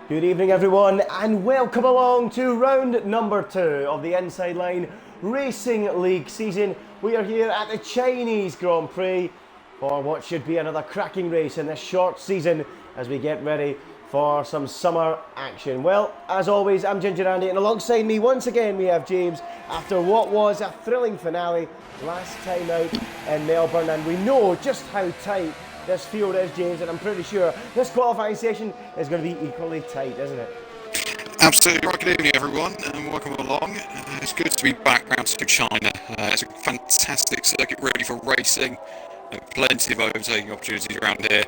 Good evening everyone and welcome along to round number 2 of the Inside Line Racing League season. We are here at the Chinese Grand Prix for what should be another cracking race in this short season as we get ready for some summer action. Well, as always, I'm Ginger Andy and alongside me once again we have James after what was a thrilling finale last time out in Melbourne, and we know just how tight this field is, James, and I'm pretty sure this qualifying session is going to be equally tight, isn't it? Absolutely right. Good evening, everyone, and welcome along. It's good to be back round to China. It's a fantastic circuit ready for racing. Plenty of overtaking opportunities around here.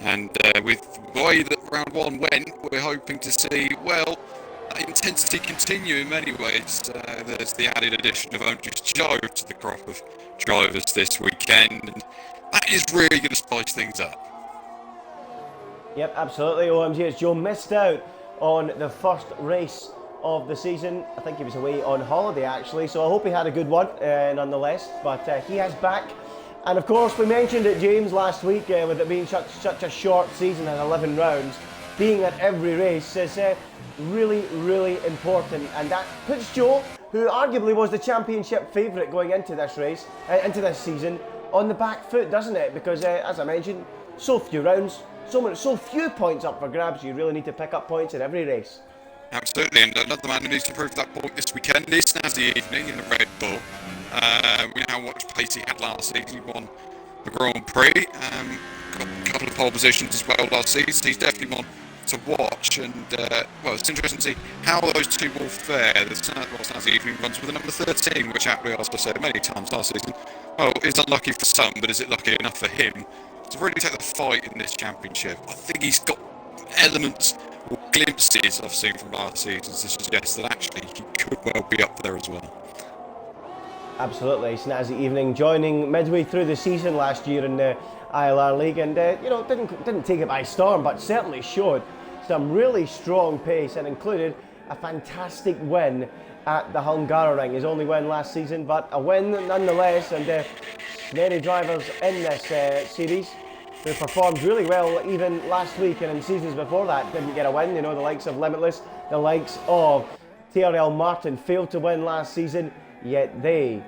And with the way that round 1 went, we're hoping to see, well, that intensity continue in many ways. There's the added addition of Otis Joe to the crop of drivers this weekend. And that is really going to spice things up. Yep, absolutely. OMG, as Joe missed out on the first race of the season. I think he was away on holiday actually, so I hope he had a good one nonetheless. But he is back. And of course, we mentioned it, James, last week with it being such a short season and 11 rounds. Being at every race is really, really important. And that puts Joe, who arguably was the championship favourite going into this race, into this season, on the back foot, doesn't it? Because as I mentioned, so few rounds, so few points up for grabs. You really need to pick up points in every race. Absolutely, and another man who needs to prove that point this weekend is Snazzy Evening in the Red Bull. We now watch the pace he had last season. He won the Grand Prix, got a couple of pole positions as well last season. He's definitely one to watch, and well, it's interesting to see how those two will fare. Snazzy Evening runs with the number 13, which actually, as I said many times last season, well, is unlucky for some, but is it lucky enough for him to really take the fight in this championship? I think he's got elements or glimpses I've seen from last season to suggest that actually he could well be up there as well. Absolutely, Snazzy Evening joining midway through the season last year in the ILR League, and you know, didn't take it by storm, but certainly showed some really strong pace and included a fantastic win at the Hungaroring. His only win last season, but a win nonetheless. And many drivers in this series who performed really well even last week and in seasons before that didn't get a win. You know, the likes of Limitless, the likes of TRL Martin failed to win last season, yet they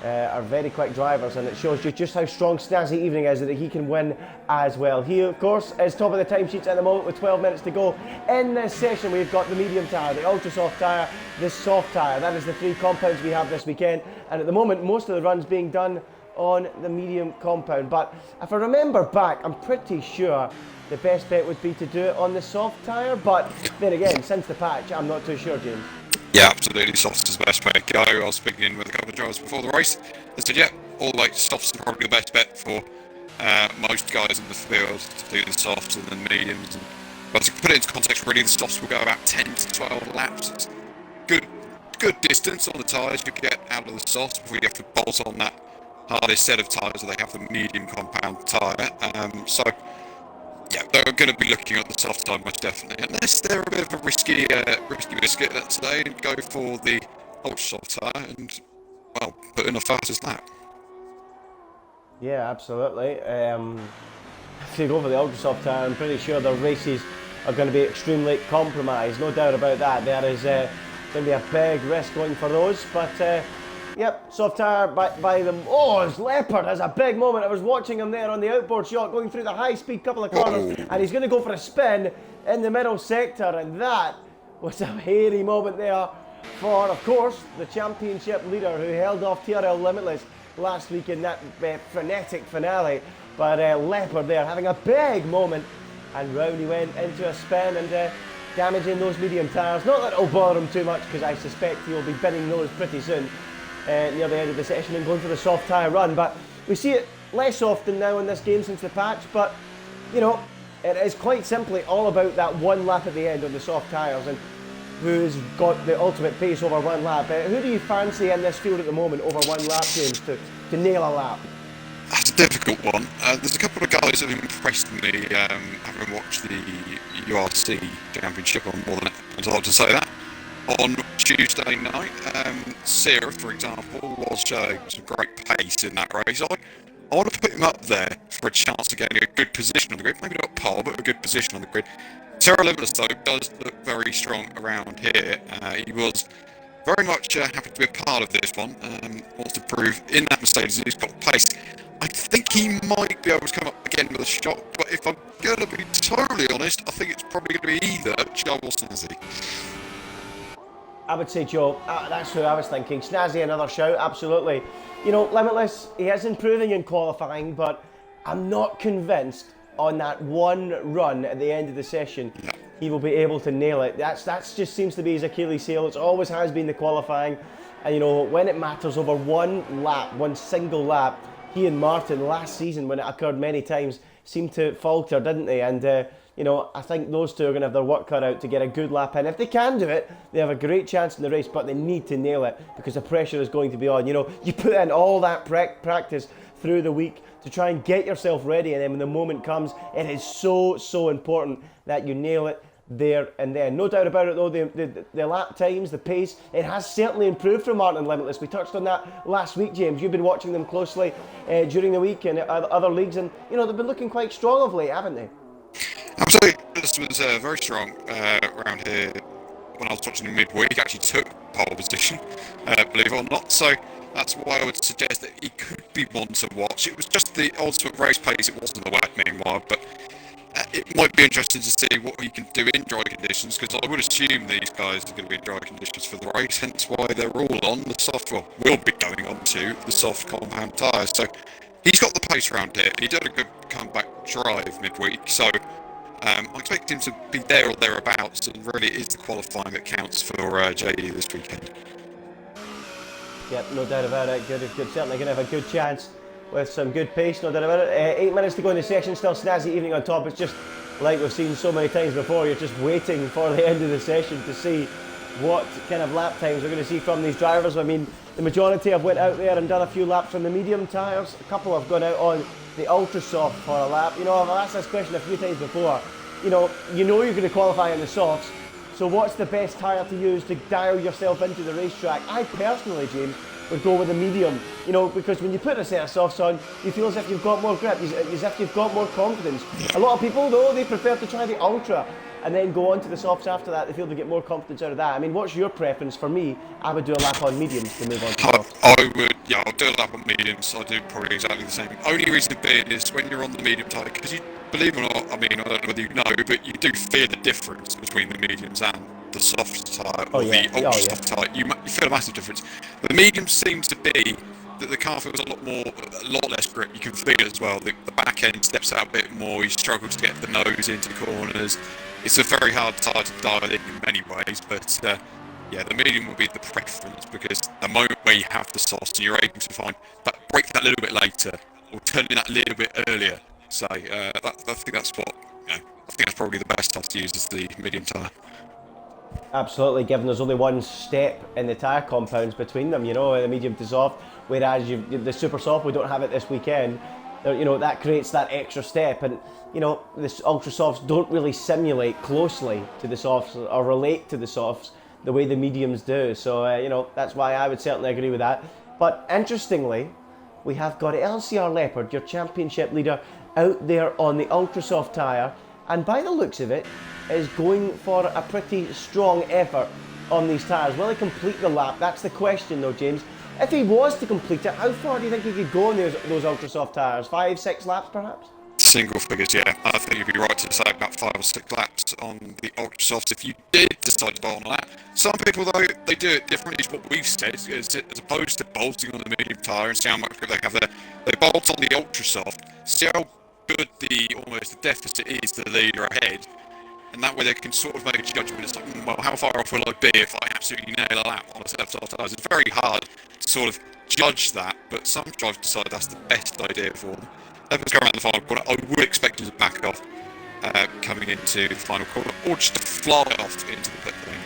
are very quick drivers, and it shows you just how strong Snazzy Evening is, that he can win as well. He, of course, is top of the timesheets at the moment with 12 minutes to go. In this session, we've got the medium tyre, the ultra soft tyre, the soft tyre. That is the 3 compounds we have this weekend, and at the moment, most of the runs being done on the medium compound. But if I remember back, I'm pretty sure the best bet would be to do it on the soft tyre, but then again, since the patch, I'm not too sure, James. Yeah, absolutely. Softs is the best way to go. I was speaking with a couple of drivers before the race. They said, yeah, all like softs are probably the best bet for most guys in the field to do the softs and then mediums. But to put it into context, really, the softs will go about 10 to 12 laps. It's good distance on the tyres you get out of the softs before you have to bolt on that hardest set of tyres that they have, the medium compound tyre. So yeah, they're going to be looking at the soft tyre most definitely, unless they're a bit of a risky biscuit, let's say, and go for the ultra soft tyre and, well, put in a fastest lap. Yeah, absolutely. If you go for the ultra soft tyre, I'm pretty sure the races are going to be extremely compromised, no doubt about that. There is going to be a big risk going for those, but yep, soft tyre by them. Oh, his Leopard has a big moment. I was watching him there on the outboard shot going through the high-speed couple of corners, and he's going to go for a spin in the middle sector, and that was a hairy moment there for, of course, the championship leader who held off TRL Limitless last week in that frenetic finale. But Leopard there having a big moment, and round he went into a spin and damaging those medium tyres. Not that it'll bother him too much, because I suspect he will be binning those pretty soon. Near the end of the session and going for the soft tyre run, but we see it less often now in this game since the patch. But you know, it is quite simply all about that one lap at the end on the soft tyres and who's got the ultimate pace over one lap. Who do you fancy in this field at the moment over one lap, James, to nail a lap? That's a difficult one. There's a couple of guys that have impressed me having watched the URC Championship on more than I'd like to say that. On Tuesday night, Sarah, for example, was showing some great pace in that race. I want to put him up there for a chance of getting a good position on the grid. Maybe not pole, but a good position on the grid. Sarah Limitless, though, does look very strong around here. He was very much happy to be a part of this one. Wants to prove in that Mercedes he's got pace. I think he might be able to come up again with a shot, but if I'm going to be totally honest, I think it's probably going to be either Joe or Snazzy. I would say Joe. That's who I was thinking. Snazzy, another shout, absolutely. You know, Limitless, he is improving in qualifying, but I'm not convinced on that one run at the end of the session he will be able to nail it. That's just seems to be his Achilles heel. It always has been the qualifying, and you know, when it matters over one lap, one single lap, he and Martin last season, when it occurred many times, seemed to falter, didn't they? And you know, I think those two are going to have their work cut out to get a good lap in. If they can do it, they have a great chance in the race, but they need to nail it because the pressure is going to be on. You know, you put in all that practice through the week to try and get yourself ready, and then when the moment comes, it is so important that you nail it there and then. No doubt about it though, the lap times, the pace, it has certainly improved for Martin Limitless. We touched on that last week, James. You've been watching them closely during the week in other leagues, and you know, they've been looking quite strong of late, haven't they? Absolutely. This was very strong around here. When I was watching him midweek, he actually took pole position, believe it or not. So that's why I would suggest that he could be one to watch. It was just the ultimate race pace. It wasn't the wet meanwhile, but it might be interesting to see what he can do in dry conditions, because I would assume these guys are going to be in dry conditions for the race, hence why they're all on the soft, well, will be going on to the soft compound tyres. So he's got the pace around here. He did a good comeback drive midweek, so I expect him to be there or thereabouts, and really it is the qualifying that counts for JD this weekend. Yep, no doubt about it. Good, certainly going to have a good chance with some good pace, no doubt about it. 8 minutes to go in the session, still Snazzy evening on top. It's just like we've seen so many times before, you're just waiting for the end of the session to see what kind of lap times we're going to see from these drivers. I mean, the majority have went out there and done a few laps on the medium tyres. A couple have gone out on the ultra soft for a lap. You know, I've asked this question a few times before. You know you're going to qualify on the softs, so what's the best tyre to use to dial yourself into the racetrack? I personally, James, would go with a medium, you know, because when you put a set of softs on, you feel as if you've got more grip, as if you've got more confidence. A lot of people, though, they prefer to try the ultra and then go on to the softs after that. They feel they get more confidence out of that. I mean, what's your preference? For me, I would do a lap on mediums to move on to softs. I'll do a lap on mediums. I do probably exactly the same. Only reason being is when you're on the medium tyre, because you, believe it or not, I mean, I don't know whether you know, but you do feel the difference between the mediums and the soft tyre, or the ultra soft tyre. You feel a massive difference. The medium seems to be that the car feels a lot less grip. You can feel it as well. The back end steps out a bit more. You struggle to get the nose into corners. It's a very hard tyre to dial in many ways, but yeah, the medium will be the preference, because the moment where you have the softs, you're able to break that a little bit later, or turn in that a little bit earlier. So I think that's what, I think that's probably the best tyre to use, is the medium tyre. Absolutely, given there's only one step in the tyre compounds between them, you know, the medium to soft, whereas the super soft, we don't have it this weekend. You know, that creates that extra step, and you know, the ultra softs don't really simulate closely to the softs or relate to the softs the way the mediums do. So you know, that's why I would certainly agree with that. But interestingly, we have got LCR Leopard, your championship leader, out there on the ultra soft tyre, and by the looks of it, is going for a pretty strong effort on these tyres. Will he complete the lap? That's the question though, James. If he was to complete it, how far do you think he could go on those ultra soft tyres? 5, 6 laps perhaps? Single figures, yeah. I think you'd be right to say about 5 or 6 laps on the ultra softs if you did decide to bolt on that. Some people though, they do it differently, is what we've said, as opposed to bolting on the medium tyre and see how much grip they have there. They bolt on the ultra soft, see how good the deficit is to the leader ahead, and that way they can sort of make a judgment. It's like, well, how far off will I be if I absolutely nail a lap on a set of soft tyres? It's very hard to sort of judge that, but some drivers decide that's the best idea for them. If it's going around the final corner, I would expect him to back off coming into the final corner, or just to fly off into the pit lane.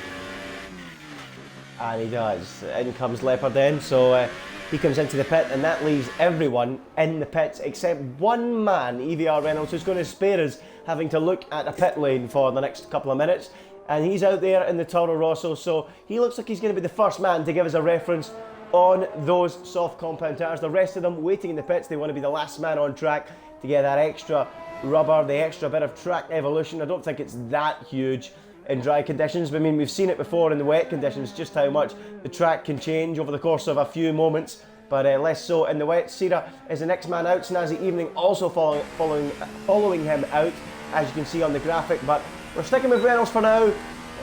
And he does. In comes Leopard then, so he comes into the pit, and that leaves everyone in the pits except one man, EVR Reynolds, who's going to spare us having to look at a pit lane for the next couple of minutes. And he's out there in the Toro Rosso, so he looks like he's going to be the first man to give us a reference on those soft compound tyres. The rest of them waiting in the pits, they want to be the last man on track to get that extra rubber, the extra bit of track evolution. I don't think it's that huge in dry conditions. I mean, we've seen it before in the wet conditions, just how much the track can change over the course of a few moments, but less so in the wet. Sira is the next man out. Snazzy Evening also following him out, as you can see on the graphic, but we're sticking with Reynolds for now,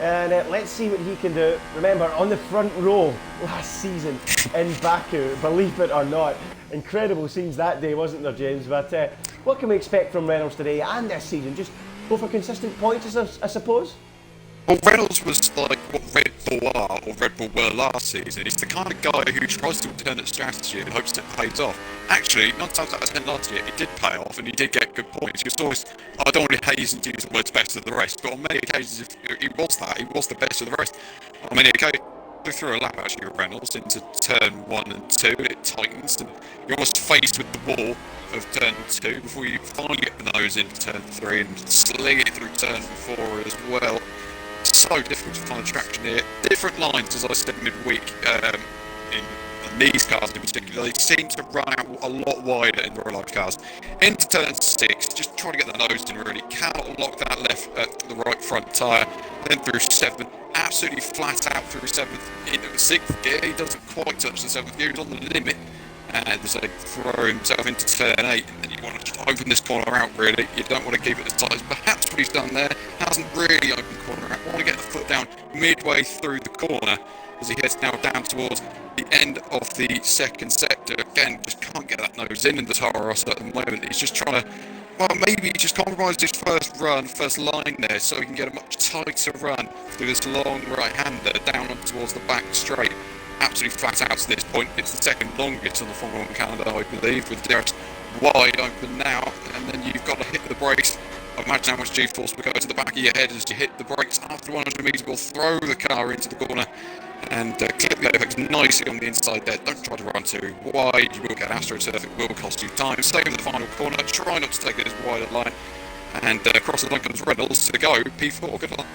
and let's see what he can do. Remember, on the front row last season in Baku, believe it or not. Incredible scenes that day, wasn't there, James? But what can we expect from Reynolds today and this season? Just go for consistent points, I suppose? Well, Reynolds was like what Red Bull are, or Red Bull were last season. He's the kind of guy who tries to alternate strategy and hopes it pays off. Actually, 9 times out of 10 last year, it did pay off and he did get good points. He was always, I don't want to haze and use the words best of the rest, but on many occasions, he was the best of the rest. On many occasions, go through a lap actually with Reynolds into turn 1 and 2, and it tightens, and you're almost faced with the wall of turn 2 before you finally get the nose into turn 3 and sling it through turn 4 as well. So difficult to find traction here. Different lines, as I said midweek, in these cars in particular, they seem to run out a lot wider in real life cars. Into turn 6, just trying to get the nose in really, cannot lock that the right front tyre. Then through 7, absolutely flat out through 7th, into the 6th gear, he doesn't quite touch the 7th gear, he's on the limit. And so throw himself into turn 8, and then you want to just open this corner out really. You don't want to keep it as tight as perhaps what he's done there. Hasn't really opened the corner out. Want to get the foot down midway through the corner as he heads now down towards the end of the 2nd sector. Again, just can't get that nose in the Toro Rosso at the moment. He's just trying to, well, maybe just compromise his first line there so he can get a much tighter run through this long right-hander down on towards the back straight. Absolutely flat out to this point. It's the second longest on the Formula 1 calendar, I believe, with the wide open now, and then you've got to hit the brakes. Imagine how much G-force will go to the back of your head as you hit the brakes. After 100 metres, we'll throw the car into the corner and clip the apex nicely on the inside there. Don't try to run too wide, you will get AstroTurf, it will cost you time. Stay with the final corner, try not to take this wider line, and across the line comes Reynolds to go. P4, good luck.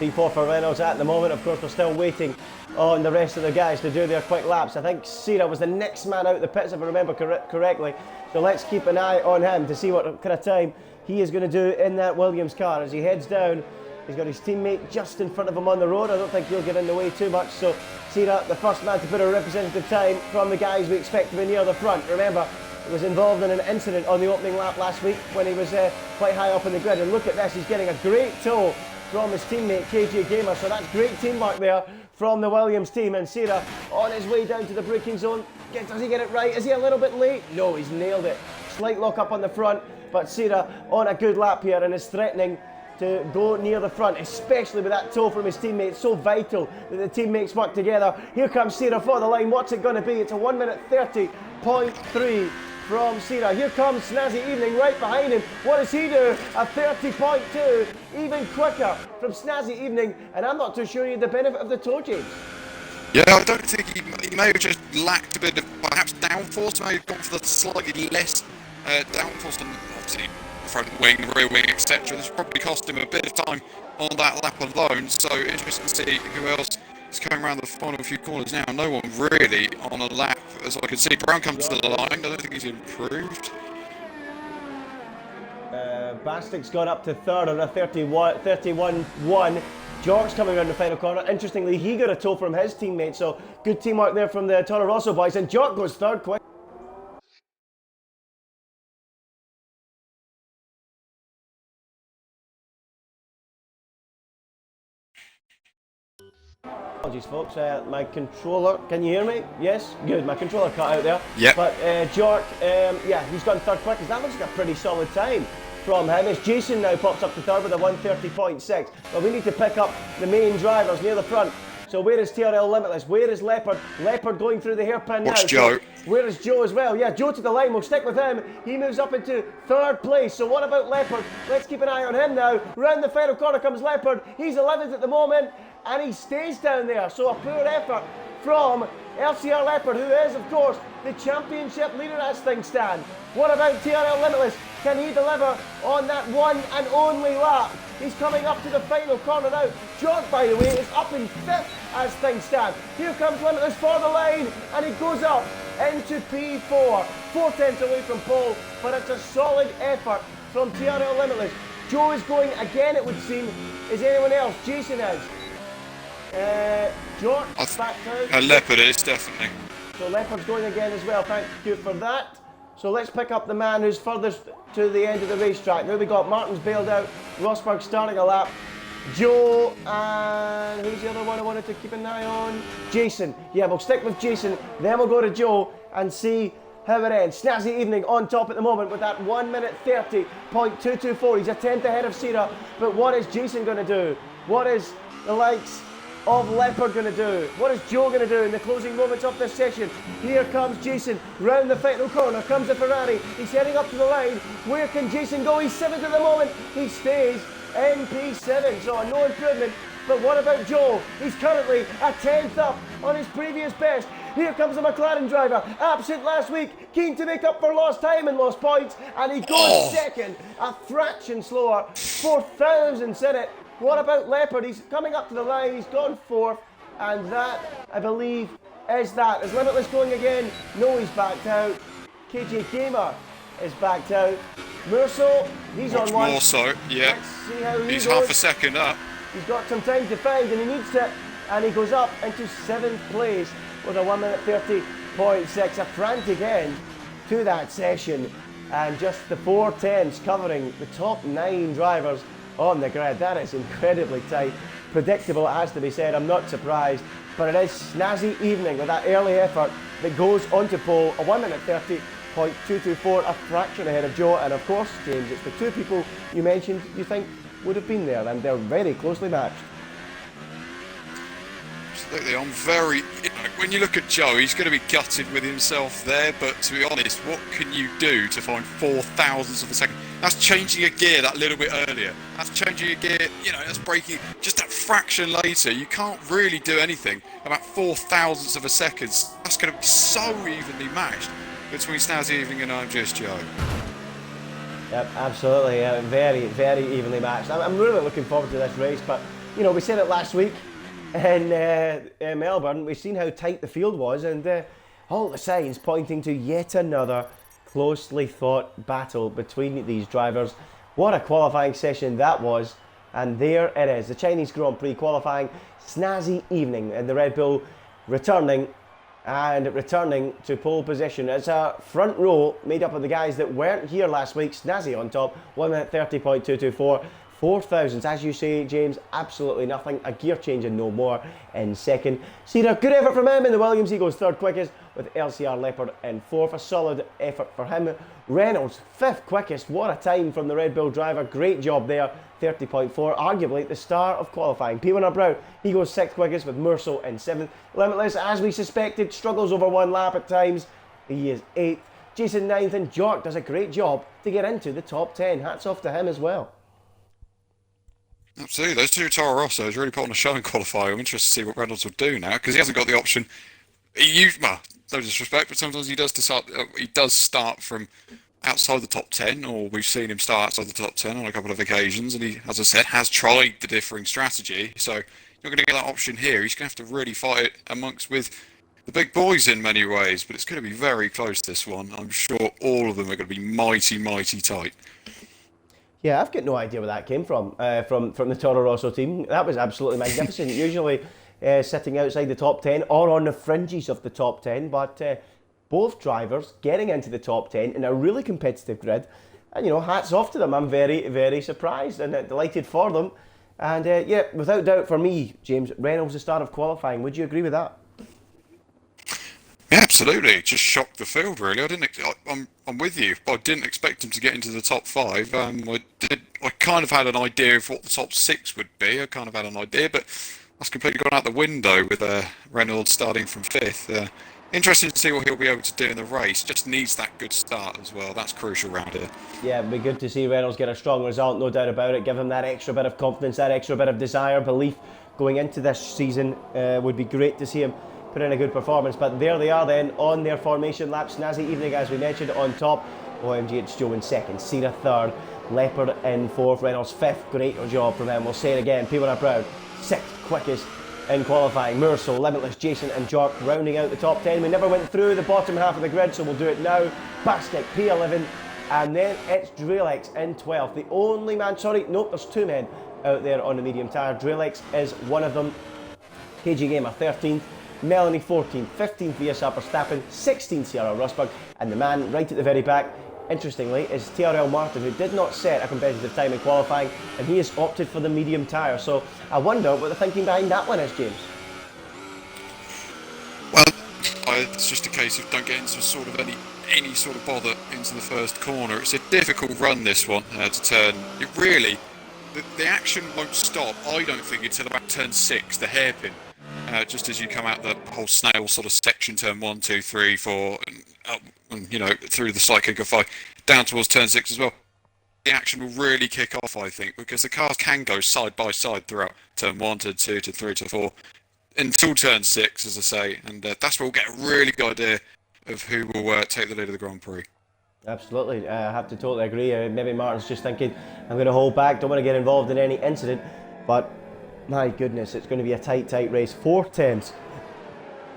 P4 for Reynolds at the moment. Of course, we're still waiting on the rest of the guys to do their quick laps. I think Sira was the next man out of the pits, if I remember correctly. So let's keep an eye on him to see what kind of time he is going to do in that Williams car. As he heads down, he's got his teammate just in front of him on the road. I don't think he'll get in the way too much. So Sira, the first man to put a representative time from the guys we expect to be near the front. Remember, he was involved in an incident on the opening lap last week when he was quite high up in the grid. And look at this, he's getting a great tow from his teammate KJ Gamer, so that's great teamwork there from the Williams team. And Sira on his way down to the braking zone. Does he get it right? Is he a little bit late? No, he's nailed it. Slight lock up on the front, but Sira on a good lap here and is threatening to go near the front, especially with that tow from his teammate. It's so vital that the teammates work together. Here comes Sira for the line. What's it going to be? It's a 1 minute 30.3 from Sira. Here comes Snazzy Evening right behind him. What does he do? A 30.2, even quicker from Snazzy Evening, and I'm not too sure he had the benefit of the tow, James. Yeah, I don't think he may have just lacked a bit of perhaps downforce. May have gone for the slightly less downforce than obviously front wing, rear wing, etc. This probably cost him a bit of time on that lap alone. So interesting to see who else is coming around the final few corners now. No one really on a lap, as I can see. Brown comes to the line. I don't think he's improved. Bastic's gone up to third on a 31.1. George coming around the final corner. Interestingly, he got a tow from his teammate, so good teamwork there from the Toro Rosso boys. And George goes third quick. Apologies, folks. My controller, can you hear me? Yes? Good. My controller cut out there. Yeah. But George, yeah, he's gone third quick. That looks like a pretty solid time from him. As Jason now pops up to third with a 1:30.6. But we need to pick up the main drivers near the front. So where is TRL Limitless? Where is Leopard? Leopard going through the hairpin now. What's Joe? So where is Joe as well? Yeah, Joe to the line. We'll stick with him. He moves up into third place. So what about Leopard? Let's keep an eye on him now. Round the final corner comes Leopard. He's 11th at the moment, and he stays down there. So a poor effort from LCR Leopard, who is, of course, the championship leader as things stand. What about TRL Limitless? Can he deliver on that one and only lap? He's coming up to the final corner now. George, by the way, is up in 5th as things stand. Here comes Limitless for the line, and he goes up into P4. 4/10 away from pole, but it's a solid effort from TRL Limitless. Joe is going again, it would seem. Is anyone else? Jason is. George, back out. Leopard is, definitely. So Leopard's going again as well, thank you for that. So let's pick up the man who's furthest to the end of the racetrack. Now we got Martin's bailed out, Rosberg starting a lap, Joe, and who's the other one I wanted to keep an eye on? Jason. Yeah, we'll stick with Jason, then we'll go to Joe and see how it ends. Snazzy Evening on top at the moment with that 1 minute 30.224. He's a tenth ahead of Sierra, but what is Jason going to do? What is the likes of Leopard going to do? What is Joe going to do in the closing moments of this session? Here comes Jason, round the final corner, comes the Ferrari, he's heading up to the line. Where can Jason go? He's 7th at the moment, he stays in P7, so no improvement. But what about Joe? He's currently a 10th up on his previous best. Here comes the McLaren driver, absent last week, keen to make up for lost time and lost points, and he goes second, a fraction slower, 4 thousandths in it. What about Leopard? He's coming up to the line, he's gone 4th, and that, I believe, is that. Is Limitless going again? No, he's backed out. KJ Gamer is backed out. Murso, he's on one. More so, yeah. Let's see how he's goes. half a second up. He's got some time to find, and he needs to, and he goes up into 7th place with a 1 minute 30.6. A frantic end to that session, and just the 4/10s covering the top 9 drivers on the grid. That is incredibly tight. Predictable, it has to be said. I'm not surprised, but it is Snazzy Evening with that early effort that goes onto pole. A 1 minute 30.224, a fraction ahead of Joe, and of course, James, it's the two people you mentioned you think would have been there, and they're very closely matched. Absolutely, I'm very. When you look at Joe, he's going to be gutted with himself there. But to be honest, what can you do to find 4 thousandths of a second? That's changing a gear that little bit earlier. That's changing a gear. That's braking just that fraction later. You can't really do anything about 4 thousandths of a second. That's going to be so evenly matched between Snazzy Evening and I'm Just Joe. Yep, absolutely. Very, very evenly matched. I'm really looking forward to this race, but we said it last week in Melbourne. We've seen how tight the field was, and all the signs pointing to yet another closely thought battle between these drivers. What a qualifying session that was, and there it is, the Chinese Grand Prix qualifying. Snazzy Evening, and the Red Bull returning to pole position. It's a front row made up of the guys that weren't here last week. Snazzy on top, 1 minute 30.224. 4 thousandths, as you say, James, absolutely nothing. A gear change and no more in second. Sierra, good effort from him in the Williams. He goes 3rd quickest with LCR Leopard in 4th. A solid effort for him. Reynolds, 5th quickest. What a time from the Red Bull driver. Great job there. 30.4, arguably the star of qualifying. P1 Brown, he goes 6th quickest with Murso in 7th. Limitless, as we suspected, struggles over 1 lap at times. He is 8th. Jason 9th, and Jork does a great job to get into the top 10. Hats off to him as well. Absolutely, those two Toro Rossos really put on a show in qualifying. I'm interested to see what Reynolds will do now, because he hasn't got the option. No disrespect, but sometimes he does start from outside the top 10, or we've seen him start outside the top 10 on a couple of occasions, and he, as I said, has tried the differing strategy. So you're not going to get that option here. He's going to have to really fight it amongst with the big boys in many ways, but it's going to be very close, this one. I'm sure all of them are going to be mighty, mighty tight. Yeah, I've got no idea where that came from the Toro Rosso team. That was absolutely magnificent. Usually sitting outside the top 10 or on the fringes of the top 10, but both drivers getting into the top 10 in a really competitive grid. And, hats off to them. I'm very, very surprised and delighted for them. And, without doubt for me, James, Reynolds, the start of qualifying. Would you agree with that? Yeah, absolutely. It just shocked the field, really. I'm with you. I didn't expect him to get into the top 5. I kind of had an idea of what the top 6 would be. I kind of had an idea, but that's completely gone out the window with Reynolds starting from 5th. Interesting to see what he'll be able to do in the race. Just needs that good start as well. That's crucial around here. Yeah, it'd be good to see Reynolds get a strong result, no doubt about it. Give him that extra bit of confidence, that extra bit of desire, belief going into this season. Would be great to see him put in a good performance. But there they are then on their formation lap. Snazzy Evening, as we mentioned, on top. OMG, it's Joe in 2nd, Sierra 3rd, Leopard in 4th, Reynolds 5th. Great job from him. We'll say it again. People are proud. 6th quickest in qualifying. Murso, Limitless, Jason and Jork rounding out the top 10. We never went through the bottom half of the grid, so we'll do it now. Basket, P11, and then it's Drelex in 12th. The only man, sorry, nope, there's two men out there on the medium tyre. Drelex is one of them. KG Gamer 13th, Melanie 14th, 15th VSR Verstappen, 16th Sierra Rosberg, and the man right at the very back, interestingly, is TRL Martin, who did not set a competitive time in qualifying, and he has opted for the medium tyre. So I wonder what the thinking behind that one is, James. Well, it's just a case of don't get into sort of any sort of bother into the first corner. It's a difficult run, this one, to turn. It really, the action won't stop, I don't think, until about turn 6, the hairpin. Just as you come out the whole snail sort of section, turn 1, 2, 3, 4, and up, and, you know, through the cycling of 5, down towards turn 6 as well. The action will really kick off, I think, because the cars can go side by side throughout turn 1, turn 2, to 3, to 4, until turn 6, as I say, and that's where we'll get a really good idea of who will take the lead of the Grand Prix. Absolutely, I have to totally agree. Maybe Martin's just thinking, I'm going to hold back, don't want to get involved in any incident, but my goodness, it's going to be a tight race. 4 tenths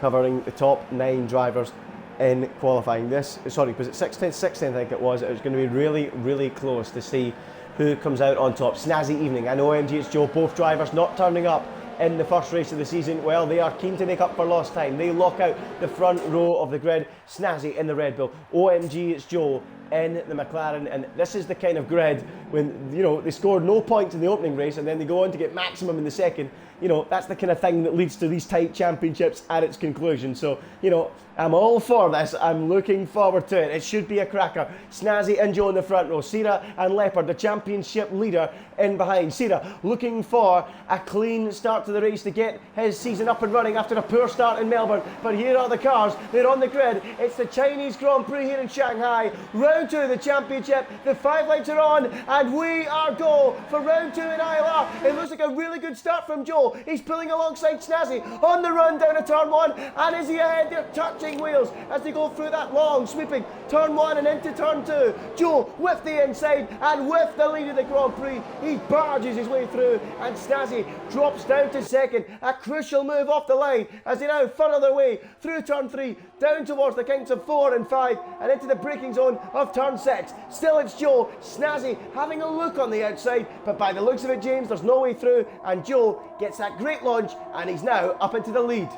covering the top 9 drivers in qualifying. Was it 6 tenths? 6 tenths, I think it was. It was going to be really close to see who comes out on top. Snazzy evening. I know OMG, it's Joe, both drivers not turning up in the first race of the season. Well, they are keen to make up for lost time. They lock out the front row of the grid. Snazzy in the Red Bull. OMG, it's Joe in the McLaren, and this is the kind of grid when, you know, they scored no points in the opening race and then they go on to get maximum in the second. You know, that's the kind of thing that leads to these tight championships at its conclusion. So, you know, I'm all for this. I'm looking forward to it. It should be a cracker. Snazzy and Joe in the front row. Sierra and Leopard, the championship leader, in behind. Sierra looking for a clean start to the race to get his season up and running after a poor start in Melbourne. But here are the cars. They're on the grid. It's the Chinese Grand Prix here in Shanghai. Round 2 of the championship. The 5 lights are on and we are go for round 2 in ILR. It looks like a really good start from Joe. He's pulling alongside Snazzy on the run down to turn 1, and is he ahead? They're touching wheels as they go through that long sweeping turn 1 and into turn 2. Joe with the inside and with the lead of the Grand Prix. He barges his way through and Snazzy drops down to second. A crucial move off the line as they now funnel their way through turn 3 down towards the counts of 4 and 5 and into the braking zone of turn 6. Still it's Joe. Snazzy having a look on the outside, but by the looks of it, James, there's no way through, and Joe gets that great launch and he's now up into the lead.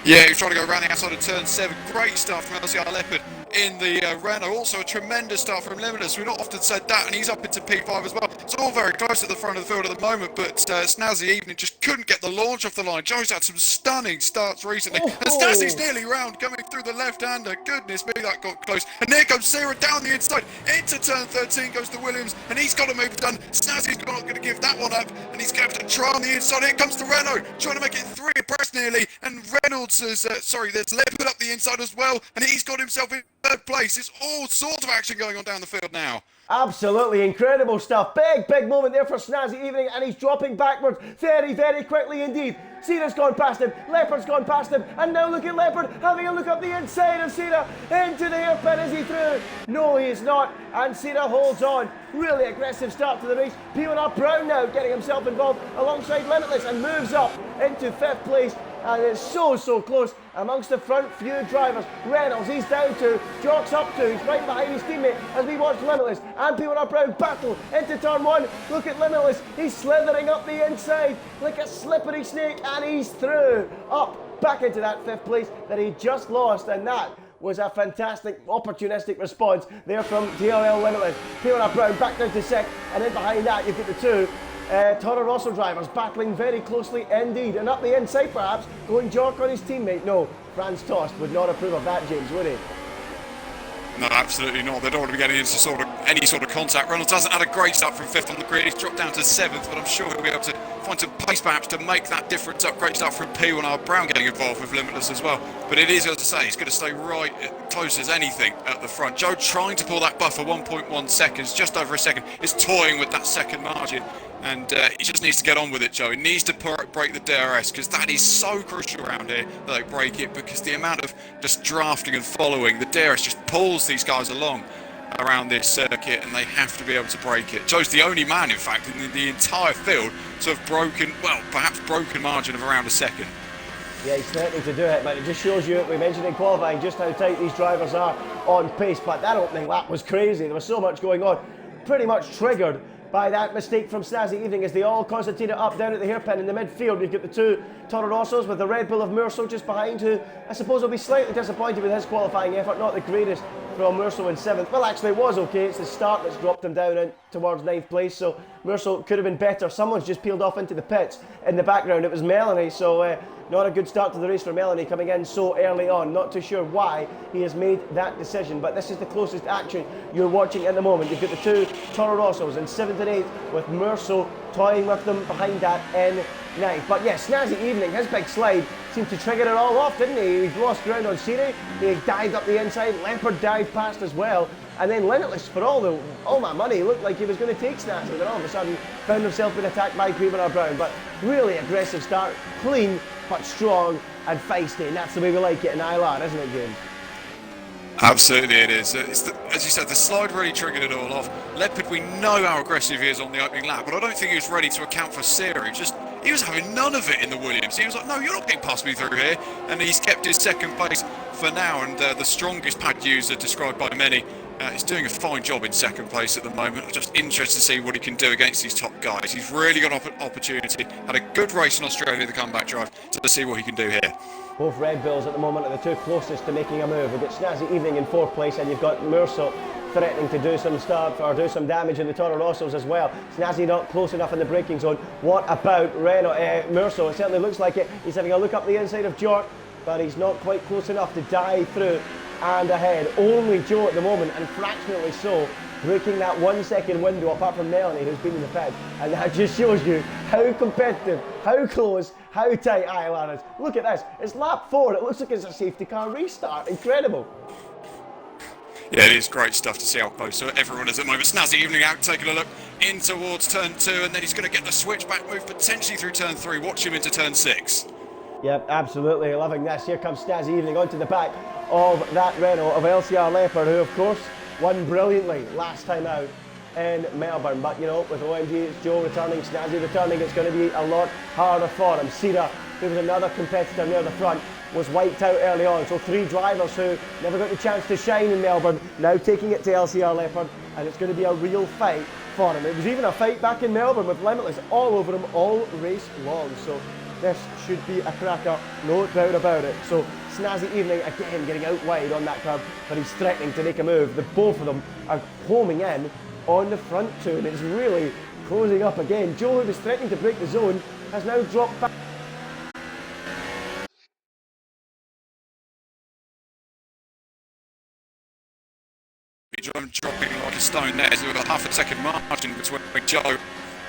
Yeah, he's trying to go around the outside of turn 7. Great start from LCR Leopard in the Renault. Also a tremendous start from Limitless. We've not often said that, and he's up into P5 as well. It's all very close at the front of the field at the moment, but Snazzy Evening just couldn't get the launch off the line. Joe's had some stunning starts recently, and Snazzy's nearly round, coming through the left-hander. Goodness me, that got close. And there comes Sierra down the inside. Into turn 13 goes to Williams, and he's got a move done. Snazzy's not going to give that one up, and he's going to try on the inside. Here comes the Renault, trying to make it 3 abreast nearly, and Reynolds is, there's Leopard up the inside as well, and he's got himself in 3rd place. It's all sorts of action going on down the field now. Absolutely incredible stuff. Big moment there for Snazzy Evening, and he's dropping backwards very quickly indeed. Sierra's gone past him, Leopard's gone past him, and now look at Leopard having a look up the inside of Sierra. Into the hairpin. Is he through? No, he is not, and Sierra holds on. Really aggressive start to the race. P1R Brown now getting himself involved alongside Limitless and moves up into 5th place. And it's so close amongst the front few drivers. Reynolds, he's down to, Jork's up to, he's right behind his teammate as we watch Limitless and P1R Brown battle into turn 1. Look at Limitless, he's slithering up the inside like a slippery snake, and he's through, up, back into that 5th place that he just lost, and that was a fantastic opportunistic response there from TRL Limitless. P1R Brown back down to 6th, and in behind that you've got the 2 Toro Rosso drivers battling very closely indeed, and up the inside perhaps going Jork on his teammate. No, Franz Tost would not approve of that, James, would he? No, absolutely not. They don't want to be getting into any sort of contact. Reynolds hasn't had a great start from 5th on the grid. He's dropped down to 7th, but I'm sure he'll be able to find some pace perhaps to make that difference up. Great start from P1R Brown getting involved with Limitless as well. But it is, as I say, he's going to stay right close as anything at the front. Joe trying to pull that buffer 1.1 seconds, just over a second, is toying with that second margin. And he just needs to get on with it, Joe. He needs to break the DRS, because that is so crucial around here that they break it, because the amount of just drafting and following, the DRS just pulls these guys along. around this circuit, and they have to be able to break it. Joe's the only man, in fact, in the entire field to have broken, well, perhaps broken margin of around a second. Yeah, he's threatening to do it, but it just shows you, we mentioned in qualifying, just how tight these drivers are on pace. But that opening lap was crazy. There was so much going on, pretty much triggered by that mistake from Snazzy Evening as they all concentrated up down at the hairpin in the midfield. We've got the two Toro Rossos with the Red Bull of Murso just behind, who I suppose will be slightly disappointed with his qualifying effort. Not the greatest from Murso in 7th. Well, actually it was okay. It's the start that's dropped him down in towards 9th place, so Murso could have been better. Someone's just peeled off into the pits in the background. It was Melanie, so not a good start to the race for Melanie, coming in so early on. Not too sure why he has made that decision, but this is the closest action you're watching at the moment. You've got the two Toro Rossos in 7th and 8th, with Murso toying with them behind that in 9th. But yeah, Snazzy Evening, his big slide seemed to trigger it all off, didn't he? He lost ground on Siri, he dived up the inside, Leopard dived past as well, and then Limitless, for all my money, looked like he was going to take Snazzy, but all of a sudden found himself being attacked by Griever Brown. But really aggressive start, clean but strong and feisty, and that's the way we like it in ILR, isn't it, James? Absolutely it is. As you said, the slide really triggered it all off. Leopard, we know how aggressive he is on the opening lap, but I don't think he was ready to account for Siri. He was having none of it in the Williams. He was like, no, you're not getting past me through here. And he's kept his second place for now, and the strongest pad user described by many is doing a fine job in second place at the moment. I'm just interested to see what he can do against these top guys. He's really got an opportunity. Had a good race in Australia, the comeback drive, to see what he can do here. Both Red Bulls at the moment are the two closest to making a move. We've got Snazzy Evening in 4th place, and you've got Murso threatening to do some stuff or do some damage in the Toro Rossos as well. Snazzy not close enough in the braking zone. What about Murso? It certainly looks like it. He's having a look up the inside of Jork, but he's not quite close enough to dive through and ahead. Only Joe at the moment, and fractionally so, breaking that 1 second window, apart from Melanie, who's been in the pit. And that just shows you how competitive, how close, how tight ILR is. Look at this, it's lap 4, it looks like it's a safety car restart. Incredible. Yeah, it is great stuff to see how close everyone is at the moment. Snazzy Evening out, taking a look in towards turn 2, and then he's going to get the switchback move potentially through turn 3. Watch him into turn 6. Yep, absolutely loving this. Here comes Snazzy Evening onto the back of that Renault of LCR Leopard, who of course won brilliantly last time out in Melbourne. But you know, with OMG, it's Joe returning, Snazzy returning, it's going to be a lot harder for him. Cedar, who was another competitor near the front, was wiped out early on. So 3 drivers who never got the chance to shine in Melbourne, now taking it to LCR Leopard, and it's going to be a real fight for him. It was even a fight back in Melbourne with Limitless all over him all race long. So this should be a cracker, no doubt about it. So Snazzy Evening again getting out wide on that curb, but he's threatening to make a move. The both of them are homing in on the front two, and it's really closing up again. Joe, who was threatening to break the zone, has now dropped back. Dropping like a stone there. There's a half a second margin between Joe.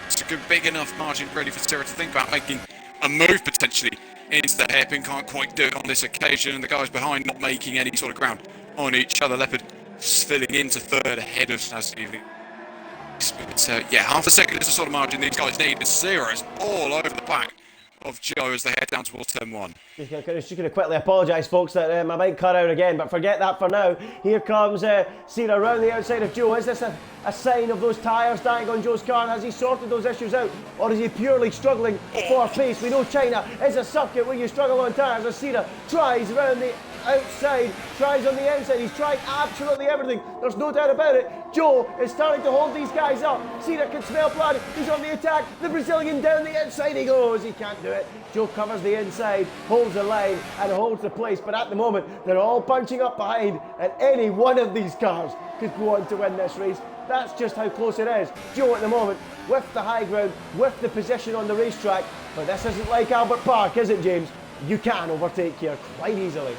It's a good big enough margin really for Sarah to think about making a move potentially into the hairpin. Can't quite do it on this occasion, and the guys behind not making any sort of ground on each other. Leopard filling into 3rd ahead of Snazzy. But yeah, half a second is the sort of margin these guys need. And Sarah is all over the back of Joe as they head down towards turn 1. Just going to quickly apologise, folks, that my mic cut out again, but forget that for now. Here comes Cena around the outside of Joe. Is this a sign of those tyres dying on Joe's car? Has he sorted those issues out, or is he purely struggling for pace? We know China is a circuit where you struggle on tyres, as Cena tries around the outside, tries on the inside. He's tried absolutely everything, there's no doubt about it. Joe is starting to hold these guys up. Cena can smell blood, he's on the attack. The Brazilian down the inside he goes. He can't do it. Joe covers the inside, holds the line and holds the place, but at the moment they're all bunching up behind, and any one of these cars could go on to win this race. That's just how close it is. Joe at the moment with the high ground, with the position on the racetrack, but this isn't like Albert Park, is it, James? You can overtake here quite easily.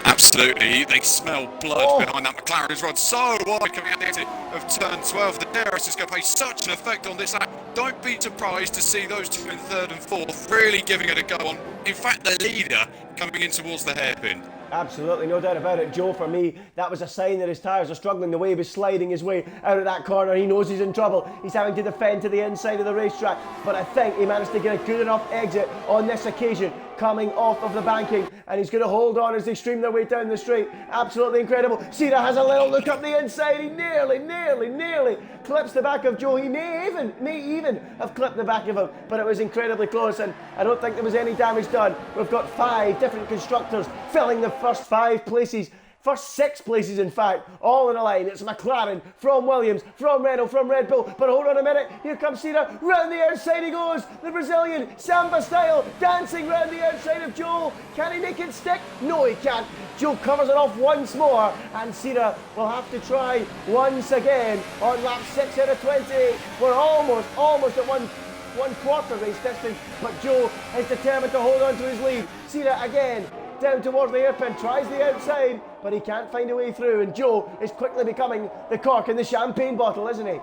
Absolutely, they smell blood behind that McLaren who's run so wide coming out the exit of turn 12. The DRS is going to play such an effect on this lap. Don't be surprised to see those two in 3rd and 4th really giving it a go on. In fact, the leader coming in towards the hairpin. Absolutely, no doubt about it. Joe, for me, that was a sign that his tyres are struggling. The way he was sliding his way out of that corner, he knows he's in trouble. He's having to defend to the inside of the racetrack, but I think he managed to get a good enough exit on this occasion, coming off of the banking, and he's going to hold on as they stream their way down the straight. Absolutely incredible. Cena has a little look up the inside. He nearly clips the back of Joe. He may even have clipped the back of him, but it was incredibly close, and I don't think there was any damage done. We've got 5 different constructors filling the first 5 places. First 6 places, in fact, all in a line. It's McLaren, from Williams, from Renault, from Red Bull. But hold on a minute, here comes Cena. Round the outside he goes. The Brazilian, Samba style, dancing round the outside of Joe. Can he make it stick? No, he can't. Joe covers it off once more, and Cena will have to try once again on lap 6 out of 28. We're almost at one quarter race distance, but Joe is determined to hold on to his lead. Cena again, down towards the hairpin, tries the outside, but he can't find a way through, and Joe is quickly becoming the cork in the champagne bottle, isn't he?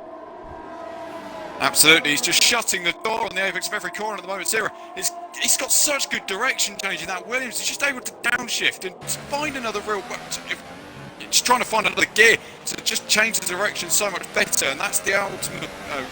Absolutely, he's just shutting the door on the apex of every corner at the moment. Sarah, he's got such good direction change in that Williams. He's just able to downshift and find another real... Just trying to find another gear to just change the direction so much better, and that's the ultimate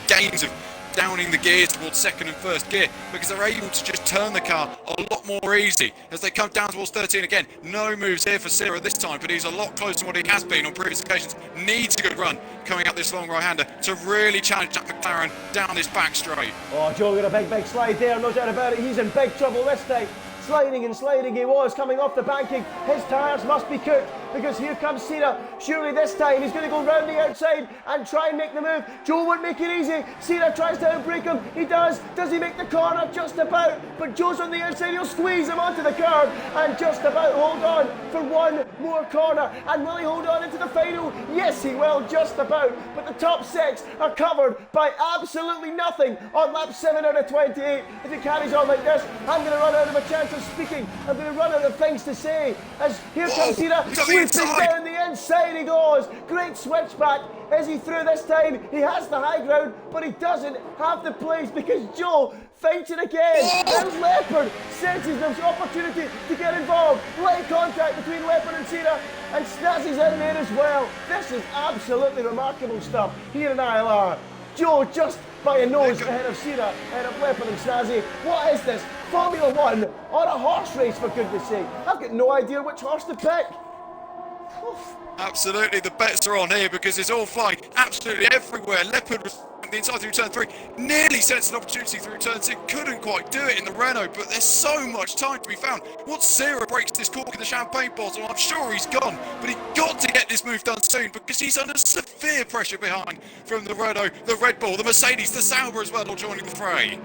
gains of downing the gears towards second and first gear, because they're able to just turn the car a lot more easy as they come down towards 13 again. No moves here for Cera this time, but he's a lot closer than what he has been on previous occasions. Needs a good run coming up this long right-hander to really challenge Jack McLaren down this back straight. Oh, Joe got a big slide there, no doubt about it. He's in big trouble this time. Sliding he was, coming off the banking. His tyres must be cooked, because here comes Cena. Surely this time he's going to go round the outside and try and make the move. Joe won't make it easy. Cena tries to outbrake him. He does. Does he make the corner? Just about. But Joe's on the outside. He'll squeeze him onto the curb and just about hold on for one more corner. And will he hold on into the final? Yes, he will, just about. But the top 6 are covered by absolutely nothing on lap 7 out of 28. If it carries on like this, I'm going to run out of a chance of speaking. I'm going to run out of things to say. As here comes Cena, sweeping down the inside he goes. Great switchback. Is he through this time? He has the high ground, but he doesn't have the place, because Joe fights it again. And Leopard senses this opportunity to get involved. Light contact between Leopard and Cena, and Snazzy's in there as well. This is absolutely remarkable stuff here in ILR. Joe just by a nose ahead of Cena, ahead of Leopard and Snazzy. What is this? Formula 1 on a horse race, for goodness sake. I've got no idea which horse to pick. Absolutely, the bets are on here, because it's all flying absolutely everywhere. Leopard was the inside through turn 3, nearly sensed an opportunity through turn 6, couldn't quite do it in the Renault, but there's so much time to be found. Once Cera breaks this cork in the champagne bottle, I'm sure he's gone, but he's got to get this move done soon, because he's under severe pressure behind from the Renault, the Red Bull, the Mercedes, the Sauber as well, all joining the fray.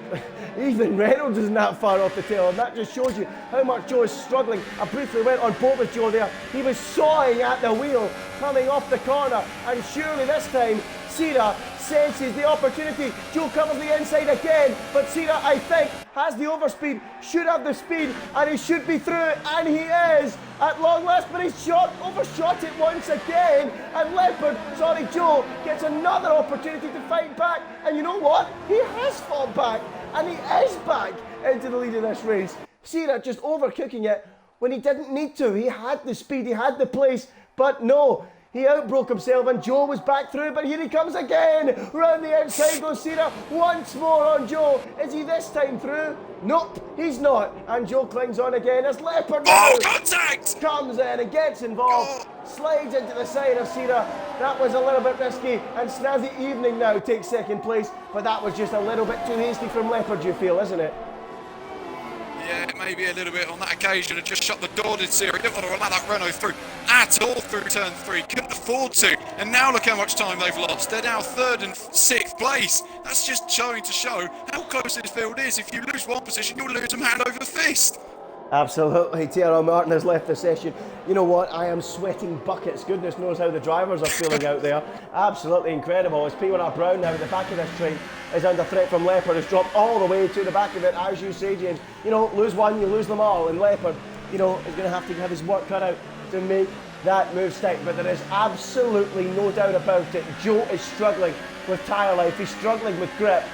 Even Reynolds isn't that far off the tail, and that just shows you how much Joe is struggling. I briefly went on board with Joe there. He was sawing at the wheel coming off the corner, and surely this time Cena senses the opportunity. Joe covers the inside again, but Cena, I think, has the overspeed, should have the speed, and he should be through it, and he is at long last, but he's overshot it once again, and Joe gets another opportunity to fight back, and you know what? He has fought back, and he is back into the lead of this race. Cena just overcooking it when he didn't need to. He had the speed, he had the place, but no. He outbroke himself, and Joe was back through, but here he comes again. Round the outside goes Cena. Once more on Joe. Is he this time through? Nope, he's not. And Joe clings on again as Leopard contact! Comes in and gets involved. Slides into the side of Cena. That was a little bit risky. And Snazzy Evening now takes second place. But that was just a little bit too hasty from Leopard, you feel, isn't it? Yeah, maybe a little bit on that occasion, and just shut the door to Cera. He didn't want to allow that Renault through at all through turn 3. Couldn't afford to. And now look how much time they've lost. They're now 3rd and 6th place. That's just showing to show how close this field is. If you lose one position, you'll lose them hand over fist. Absolutely. Tierra Martin has left the session. You know what? I am sweating buckets. Goodness knows how the drivers are feeling out there. Absolutely incredible. As P1R Brown now at the back of this train is under threat from Leopard, who's dropped all the way to the back of it, as you say, James. You know, lose one, you lose them all. And Leopard, you know, is going to have his work cut out to make that move stick. But there is absolutely no doubt about it. Joe is struggling with tyre life. He's struggling with grip.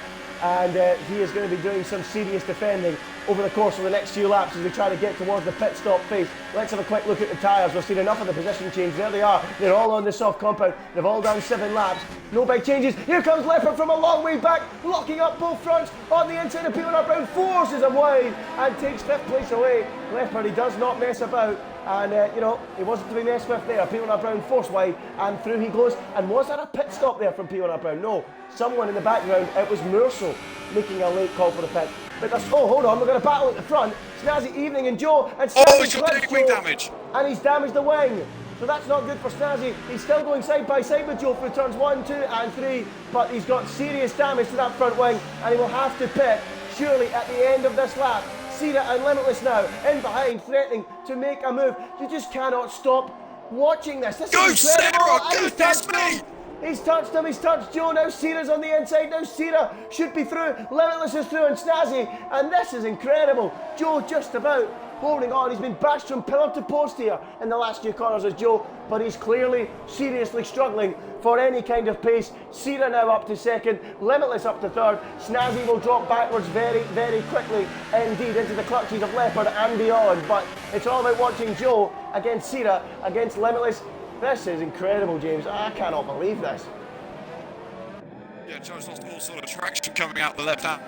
and he is going to be doing some serious defending over the course of the next few laps as we try to get towards the pit stop phase. Let's have a quick look at the tyres. We've seen enough of the position change. There they are. They're all on the soft compound. They've all done 7 laps. No big changes. Here comes Leopard from a long way back, locking up both fronts on the inside of P1R Brown, forces him wide and takes 5th place away. Leopard, he does not mess about. And, you know, he wasn't to be messed with there. P1R Brown forced wide and through he goes. And was that a pit stop there from P1R Brown? No. Someone in the background, it was Merceau making a late call for the pit. But that's, oh, hold on, we're going to battle at the front. Snazzy Evening and Joe. And Snazzy he's got wing damage. And he's damaged the wing. So that's not good for Snazzy. He's still going side by side with Joe through turns 1, 2 and 3. But he's got serious damage to that front wing. And he will have to pit, surely, at the end of this lap. Cena and Limitless now, in behind, threatening to make a move. You just cannot stop watching this. This is incredible. Sarah, goodness me! He's touched him, he's touched Joe, now Cera's on the inside, now Cera should be through, Limitless is through and Snazzy, and this is incredible. Joe just about holding on, he's been bashed from pillar to post here in the last few corners as Joe, but he's clearly seriously struggling for any kind of pace. Cera now up to 2nd, Limitless up to 3rd, Snazzy will drop backwards very, very quickly indeed into the clutches of Leopard and beyond, but it's all about watching Joe against Cera, against Limitless. This is incredible, James. I cannot believe this. Yeah, Joe's lost all sort of traction coming out the left hand.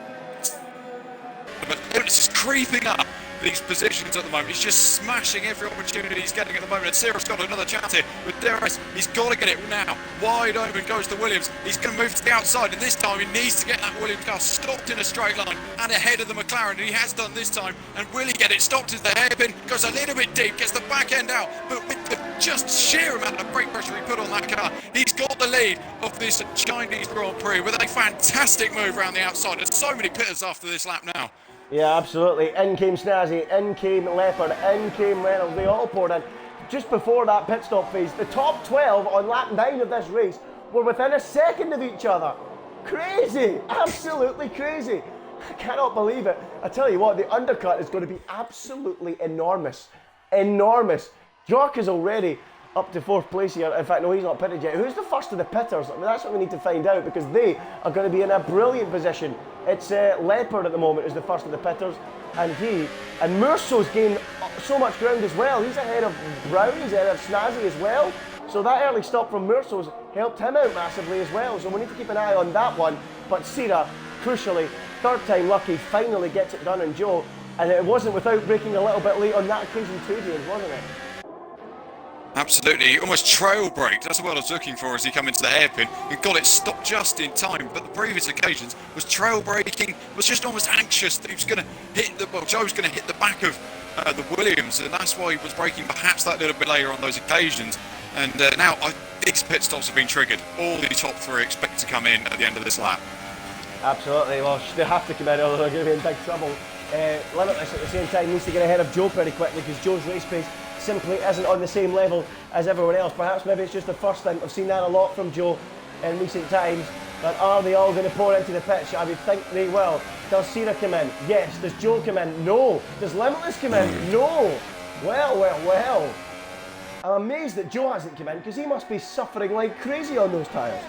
But Limitless is creeping up these positions at the moment. He's just smashing every opportunity he's getting at the moment. And Cera's got another chance here with DRS. He's got to get it now. Wide open goes to Williams. He's going to move to the outside, and this time he needs to get that Williams car stopped in a straight line and ahead of the McLaren, and he has done this time. And will he get it stopped as the hairpin goes a little bit deep, gets the back end out, but with the just sheer amount of brake pressure he put on that car, he's got the lead of this Chinese Grand Prix with a fantastic move around the outside. There's so many pitters after this lap now. Yeah, absolutely. In came Snazzy, in came Leopard, in came Reynolds. They all poured in. Just before that pit stop phase, the top 12 on lap 9 of this race were within a second of each other. Crazy, absolutely crazy. I cannot believe it. I tell you what, the undercut is going to be absolutely enormous. Enormous. York is already up to 4th place here. In fact, no, he's not pitted yet. Who's the first of the pitters? I mean, that's what we need to find out, because they are going to be in a brilliant position. It's Leopard at the moment is the first of the pitters, and Merceau's gained so much ground as well. He's ahead of Brown, he's ahead of Snazzy as well. So that early stop from Merceau's helped him out massively as well. So we need to keep an eye on that one. But Cera, crucially, 3rd time lucky, finally gets it done in Joe. And it wasn't without breaking a little bit late on that occasion too, James, wasn't it? Absolutely, he almost trail braked. That's what I was looking for as he came into the hairpin. He got it stopped just in time, but the previous occasions was trail braking, was just almost anxious that he was going to hit Joe was going to hit the back of the Williams, and that's why he was braking perhaps that little bit later on those occasions. And now these pit stops have been triggered. All the top 3 expect to come in at the end of this lap. Absolutely, well, they have to come in or they're going to be in big trouble. Limitless at the same time needs to get ahead of Joe pretty quickly, because Joe's race pace simply isn't on the same level as everyone else. Perhaps maybe it's just the first time. I've seen that a lot from Joe in recent times. But are they all going to pour into the pitch? I would think they will. Does Cera come in? Yes. Does Joe come in? No. Does Limitless come in? No. Well. I'm amazed that Joe hasn't come in, because he must be suffering like crazy on those tyres.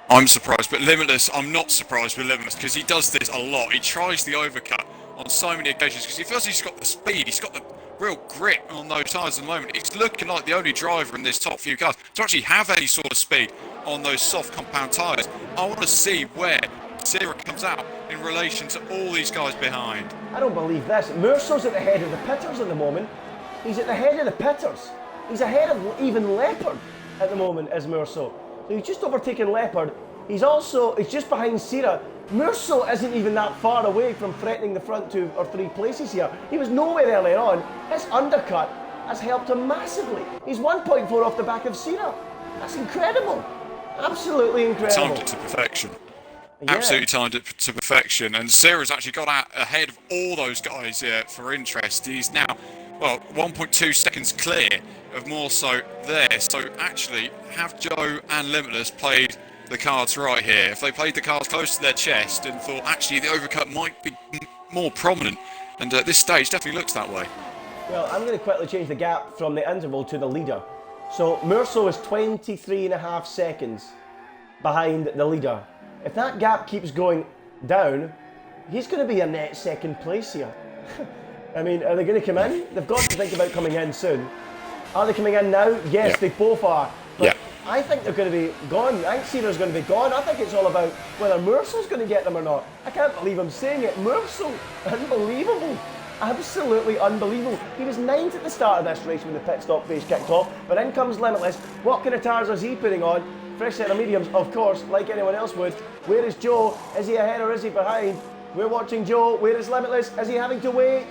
I'm surprised, but Limitless, I'm not surprised with Limitless, because he does this a lot. He tries the overcut on so many occasions, because he feels he's got the speed, he's got the real grit on those tyres at the moment. He's looking like the only driver in this top few cars to actually have any sort of speed on those soft compound tyres. I want to see where Cera comes out in relation to all these guys behind. I don't believe this. Merceau's at the head of the pitters at the moment. He's at the head of the pitters. He's ahead of even Leopard at the moment as Merceau. So he's just overtaken Leopard. He's just behind Cera. Merceau isn't even that far away from threatening the front 2 or 3 places here. He was nowhere earlier on. His undercut has helped him massively. He's 1.4 off the back of Cera. That's incredible. Absolutely incredible. Timed it to perfection. Yeah. Absolutely timed it to perfection. And Cera's actually got out ahead of all those guys for interest. He's now, 1.2 seconds clear of more so there. So actually, have Joe and Limitless played the cards right here? If they played the cards close to their chest and thought actually the overcut might be more prominent, and this stage definitely looks that way. Well, I'm going to quickly change the gap from the interval to the leader. So Merceau is 23.5 seconds behind the leader. if that gap keeps going down, he's going to be a net second place here. I mean, are they going to come in? They've got to think about coming in soon. Are they coming in now? Yes, Yeah. they both are. But Yeah. I think they're going to be gone. I think Sierra's going to be gone. I think it's all about whether Mercel's going to get them or not. I can't believe I'm saying it. Mercel, unbelievable. Absolutely unbelievable. He was 9th at the start of this race when the pit stop phase kicked off, but in comes Limitless. What kind of tyres is he putting on? Fresh set of mediums, of course, like anyone else would. Where is Joe? Is he ahead or is he behind? We're watching Joe. Where is Limitless? Is he having to wait?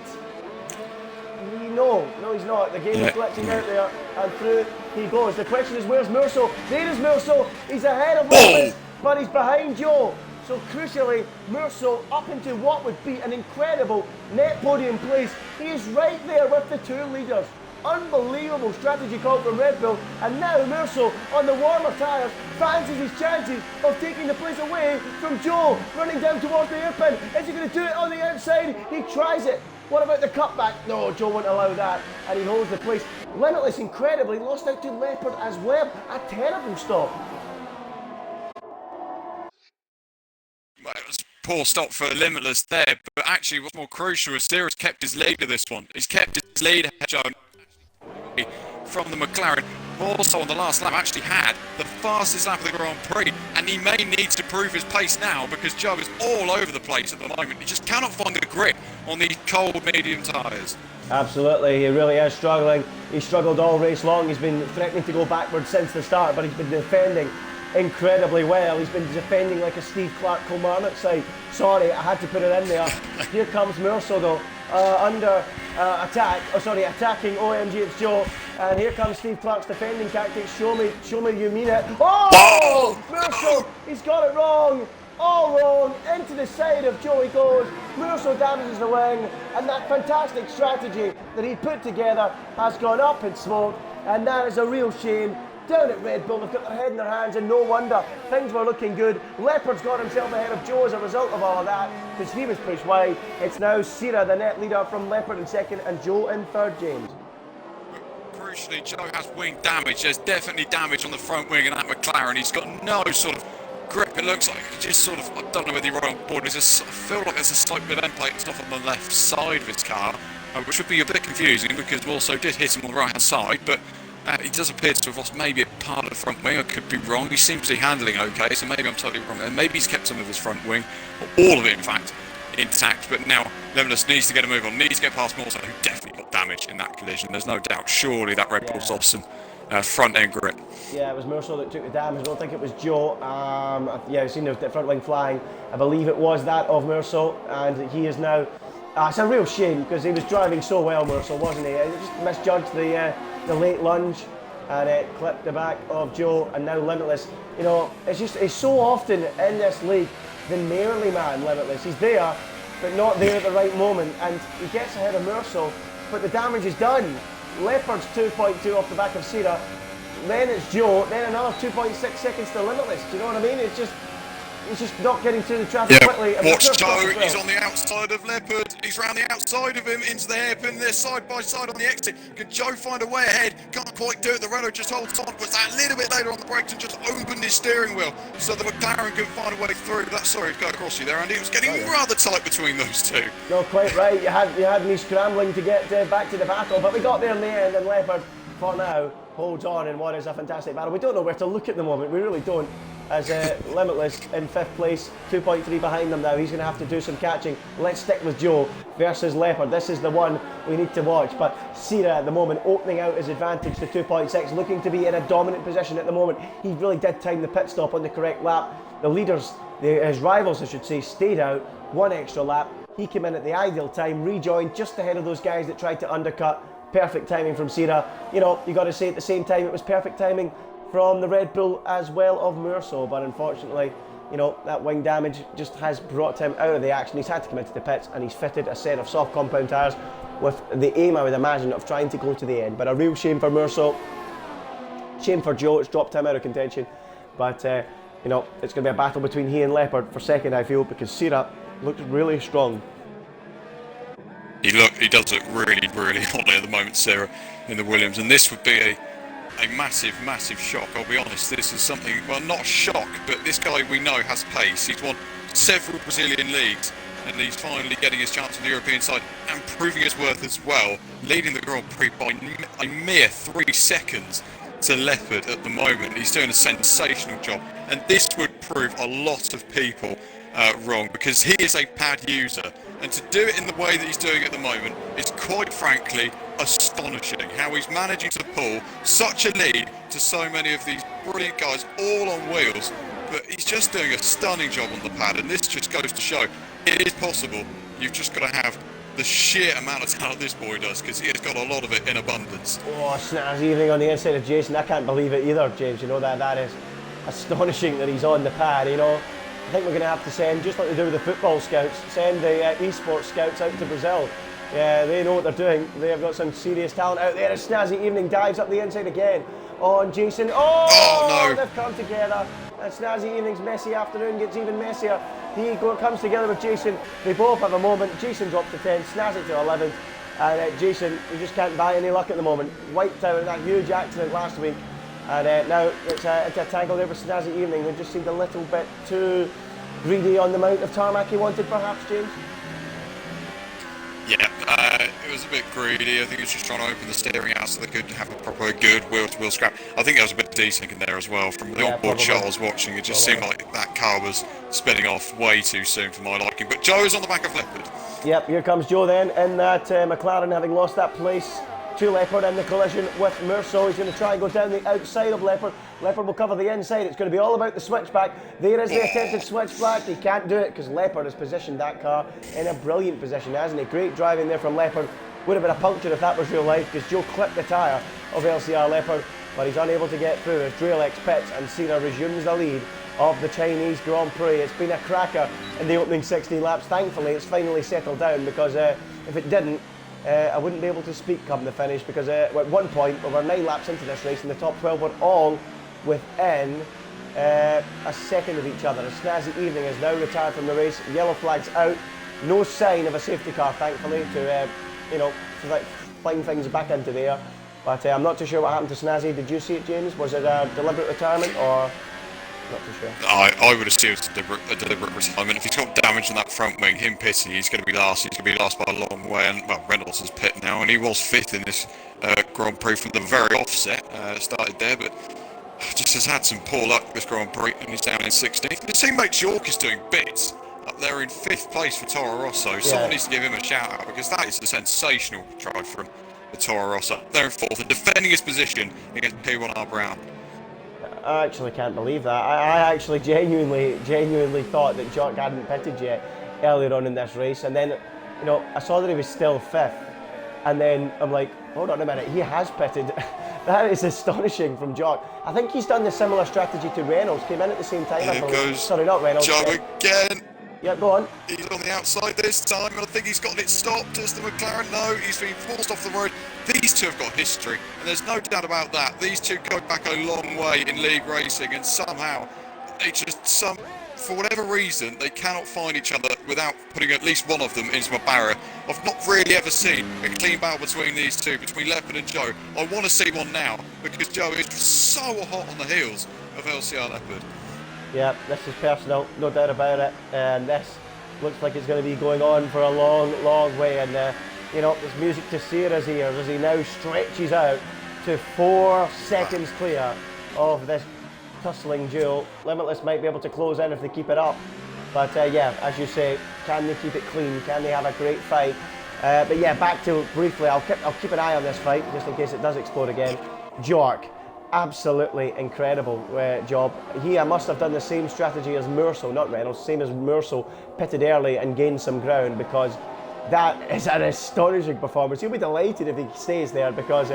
No, he's not. The game is glitching out there, and through he goes. The question is, where's Mercel? There is Mercel. He's ahead of Limitless, but he's behind Joe. So crucially, Mercel up into what would be an incredible net podium place. He is right there with the two leaders. Unbelievable strategy call from Red Bull, and now Mercel on the warmer tyres fancies his chances of taking the place away from Joe, running down towards the hairpin. Is he going to do it on the outside? He tries it. What about the cutback? No, Joe won't allow that, and he holds the place. Limitless incredibly lost out to Leopard as well. A terrible stop. Well, it was a poor stop for Limitless there, but actually what's more crucial is Sierra's kept his lead to this one. He's kept his lead from the McLaren. More so on the last lap, actually had the fastest lap of the Grand Prix, and he may need to prove his pace now because Joe is all over the place at the moment. He just cannot find a grip on these cold medium tyres. Absolutely, he really is struggling. He struggled all race long. He's been threatening to go backwards since the start, but he's been defending incredibly well. He's been defending like a Steve Clark Kilmarnock side. Sorry, I had to put it in there. Here comes Mercel though, attacking OMG, it's Joe. And here comes Steve Clark's defending tactics. Show me you mean it. Oh! Mercel, he's got it wrong. All wrong, into the side of Joe he goes. Mercel damages the wing, and that fantastic strategy that he put together has gone up in smoke, and that is a real shame. Down at Red Bull, they've got their head in their hands, and no wonder. Things were looking good. Leopard's got himself ahead of Joe as a result of all of that, because he was pushed wide. It's now Sierra, the net leader, from Leopard in second, and Joe in third, James. Crucially, Joe has wing damage. There's definitely damage on the front wing of that McLaren. He's got no sort of grip. It looks like he just sort of, I don't know whether you're right on board. I feel like there's a slight bit of end plate stuff on the left side of his car, which would be a bit confusing because we also did hit him on the right hand side, but he does appear to have lost maybe a part of the front wing. I could be wrong. He seems to be handling okay, so maybe I'm totally wrong. And maybe he's kept some of his front wing, or all of it in fact, intact. But now Limitless needs to get a move on, needs to get past Morrison, who definitely got damage in that collision. There's no doubt. Surely that Red Bull's lost some front end grip. Yeah, it was Mercel that took the damage. I don't think it was Joe. Yeah, I've seen the front wing flying. I believe it was that of Mercel, and he is now. It's a real shame because he was driving so well, Mercel, wasn't he? He just misjudged the late lunge, and it clipped the back of Joe, and now Limitless. You know, it's so often in this league the nearly man, Limitless. He's there, but not there at the right moment, and he gets ahead of Mercel, but the damage is done. Leopard's 2.2 off the back of Sierra, then it's Joe, then another 2.6 seconds to Limitless. Do you know what I mean? He's just not getting through the traffic quickly. And watch Joe, he's on the outside of Leopard, he's round the outside of him into the hairpin, they're side by side on the exit. Can Joe find a way ahead? Can't quite do it, the Renault just holds on, was that a little bit later on the brakes and just opened his steering wheel so the McLaren can find a way through. Sorry to go across you there, Andy, it was getting rather tight between those two. No, quite right, you had me scrambling to get back to the battle, but we got there in the end, and Leopard, for now, holds on in what is a fantastic battle. We don't know where to look at the moment, we really don't. As Limitless in 5th place, 2.3 behind them now. He's going to have to do some catching. Let's stick with Joe versus Leopard. This is the one we need to watch. But Sierra at the moment opening out his advantage to 2.6, looking to be in a dominant position at the moment. He really did time the pit stop on the correct lap. The leaders, his rivals I should say, stayed out one extra lap. He came in at the ideal time, rejoined just ahead of those guys that tried to undercut. Perfect timing from Sierra. You know, you got to say at the same time it was perfect timing from the Red Bull as well of Mercel, but unfortunately, you know, that wing damage just has brought him out of the action. He's had to come into the pits, and he's fitted a set of soft compound tyres with the aim, I would imagine, of trying to go to the end. But a real shame for Mercel, shame for Joe. It's dropped him out of contention, but you know, it's going to be a battle between he and Leopard for second, I feel, because Sierra looks really strong. He does look really hotly at the moment, Sierra, in the Williams, and this would be a massive, massive shock. I'll be honest, this is something, well, not a shock, but this guy we know has pace. He's won several Brazilian leagues, and he's finally getting his chance on the European side and proving his worth as well, leading the Grand Prix by a mere 3 seconds to Leopard at the moment. He's doing a sensational job, and this would prove a lot of people wrong, because he is a pad user, and to do it in the way that he's doing at the moment is quite frankly astonishing. How he's managing to pull such a lead to so many of these brilliant guys all on wheels, but he's just doing a stunning job on the pad, and this just goes to show it is possible. You've just got to have the sheer amount of talent this boy does, because he has got a lot of it in abundance. Oh, snazzy evening on the inside of Jason. I can't believe it either, James. You know, that is astonishing that he's on the pad, you know. I think we're going to have to send, just like they do with the football scouts, send the Esports scouts out to Brazil. Yeah, they know what they're doing. They have got some serious talent out there. As Snazzy Evening dives up the inside again on Jason. Oh no! They've come together. And Snazzy Evening's messy afternoon gets even messier. He comes together with Jason. They both have a moment. Jason drops to 10, Snazzy to 11. And Jason, you just can't buy any luck at the moment. Wiped out in that huge accident last week. And now it's a tangle there with Snazzy Evening, who just seemed a little bit too greedy on the amount of tarmac he wanted, perhaps, James? Yeah, it was a bit greedy. I think he was just trying to open the steering out so they could have a proper good wheel-to-wheel scrap. I think there was a bit of desync in there as well. From the onboard shot I was watching, it just seemed like that car was spinning off way too soon for my liking. But Joe is on the back of Leopard. Yep, here comes Joe then in that McLaren, having lost that place to Leopard in the collision with Merceau. He's going to try and go down the outside of Leopard. Leopard will cover the inside. It's going to be all about the switchback. There is the attempted switchback. He can't do it because Leopard has positioned that car in a brilliant position, hasn't he? Great driving there from Leopard. Would have been a puncture if that was real life, because Joe clipped the tyre of LCR Leopard, but he's unable to get through as Drillex pits and Cena resumes the lead of the Chinese Grand Prix. It's been a cracker in the opening 16 laps. Thankfully, it's finally settled down, because if it didn't, I wouldn't be able to speak come the finish, because at one point, we were 9 laps into this race, and the top 12 were all within a second of each other. A Snazzy Evening is now retired from the race. Yellow flag's out. No sign of a safety car, thankfully, to fling things back into the air. But I'm not too sure what happened to Snazzy. Did you see it, James? Was it a deliberate retirement, or not too sure? I would assume it's a deliberate retirement. If he's got damage on that front wing, him pitting, he's going to be last. He's going to be last by a long way. And well, Reynolds is pit now, and he was fifth in this Grand Prix from the very offset. Started there, but just has had some poor luck this Grand Prix, and he's down in 16th. His teammate York is doing bits up there in 5th place for Toro Rosso. Yeah. Someone needs to give him a shout out, because that is a sensational drive from the Toro Rosso. They're in 4th and defending his position against P1R Brown. I actually can't believe that. I actually genuinely thought that Jock hadn't pitted yet earlier on in this race, and then, you know, I saw that he was still 5th, and then I'm like, hold on a minute, he has pitted. That is astonishing from Jock. I think he's done the similar strategy to Reynolds. Came in at the same time. Here goes Sorry, not Reynolds. Joe again. Yeah, go on. He's on the outside this time, and I think he's got it stopped as the McLaren. No, he's been forced off the road. These two have got history, and there's no doubt about that. These two go back a long way in league racing, and somehow they just, for whatever reason, they cannot find each other without putting at least one of them into a barrier. I've not really ever seen a clean battle between these two, between Leopard and Joe. I want to see one now, because Joe is so hot on the heels of LCR Leopard. Yeah, this is personal, no doubt about it, and this looks like it's going to be going on for a long, long way, and you know, there's music to Sierra's ears as he now stretches out to 4 seconds clear of this tussling duel. Limitless might be able to close in if they keep it up, but yeah, as you say, can they keep it clean? Can they have a great fight? But yeah, back to briefly, I'll keep an eye on this fight just in case it does explode again. Jork. Absolutely incredible job. He must have done the same strategy as Merceau, not Reynolds, same as Merceau, pitted early and gained some ground, because that is an astonishing performance. He'll be delighted if he stays there, because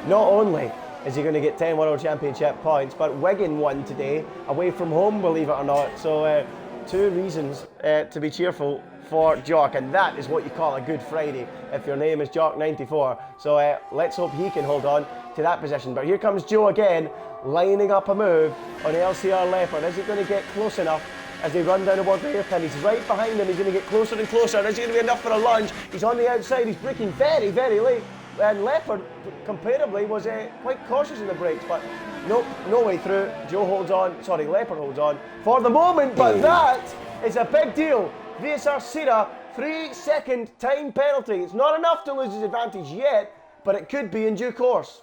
not only is he going to get 10 World Championship points, but Wigan won today, away from home, believe it or not. So 2 reasons to be cheerful for Jock, and that is what you call a good Friday if your name is Jock94. So let's hope he can hold on to that position. But here comes Joe again, lining up a move on the LCR Leopard. Is he going to get close enough as they run down towards the hairpin? He's right behind him. He's going to get closer and closer. Is he going to be enough for a lunge? He's on the outside. He's braking very, very late. and Leopard, comparably, was quite cautious in the brakes, but nope, no way through. Joe holds on, sorry, Leopard holds on for the moment, but that is a big deal. VSR Sira, 3-second time penalty. It's not enough to lose his advantage yet, but it could be in due course.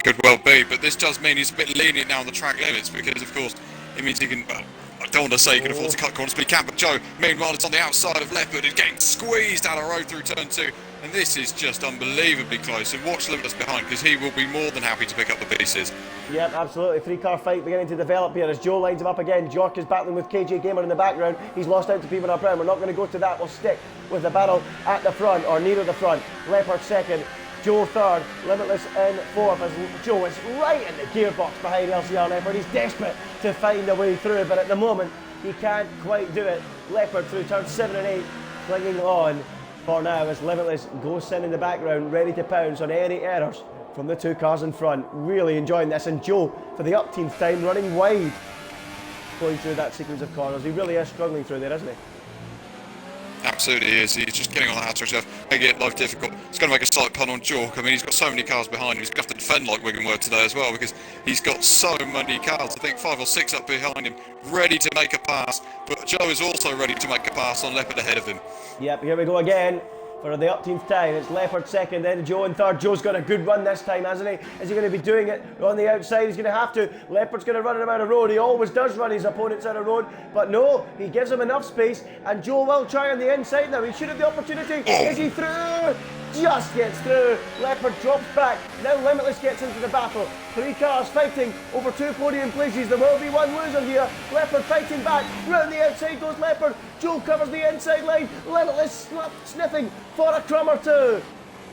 Could well be, but this does mean he's a bit lenient now on the track limits because, of course, it means he can. I don't want to say he can afford to cut corners, but he can. But Joe, meanwhile, it's on the outside of Leopard. He's getting squeezed down the road through turn 2, and this is just unbelievably close. And watch Limitless behind because he will be more than happy to pick up the pieces. Yep, absolutely. 3-car fight beginning to develop here as Joe lines him up again. Jork is battling with KJ Gamer in the background. He's lost out to P1R Brown. We're not going to go to that. We'll stick with the battle at the front or near the front. Leopard second. Joe third, Limitless in fourth as Joe is right in the gearbox behind LCR Leopard. He's desperate to find a way through, but at the moment he can't quite do it. Leopard through turns 7 and 8, clinging on for now as Limitless goes in the background, ready to pounce on any errors from the 2 cars in front. Really enjoying this, and Joe, for the upteenth time, running wide, going through that sequence of corners. He really is struggling through there, isn't he? Absolutely is. He's just getting on the outside stuff, making it life difficult. It's going to make a slight pun on Jork. I mean, he's got so many cars behind him. He's going to have to defend like Wiggenworth today as well because he's got so many cars. I think 5 or 6 up behind him, ready to make a pass. But Joe is also ready to make a pass on Leopard ahead of him. Yep, here we go again. For the upteenth time, it's Leopard second, then Joe in third. Joe's got a good run this time, hasn't he? Is he going to be doing it on the outside? He's going to have to. Leopard's going to run him out of road. He always does run his opponents out of road, but no, he gives him enough space, and Joe will try on the inside now. He should have the opportunity. Is he through? Just gets through. Leopard drops back. Now Limitless gets into the battle. 3 cars fighting over 2 podium places. There will be one loser here. Leopard fighting back. Round the outside goes Leopard. Joe covers the inside line. Limitless sniffing for a crumb or 2.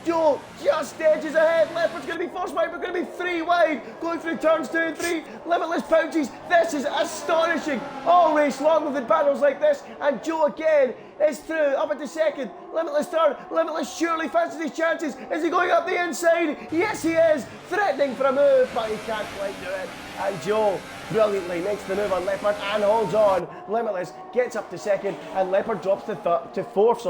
Joe just edges ahead. Leopard's going to be forced wide. We're going to be 3 wide. Going through turns 2 and 3. Limitless pounces. This is astonishing. All race long with battles like this. And Joe again is through up into second. Limitless third. Limitless surely fancies his chances. Is he going up the inside? Yes, he is. Threatening for a move, but he can't quite do it. And Joe brilliantly makes the move on Leopard and holds on. Limitless gets up to second, and Leopard drops to fourth.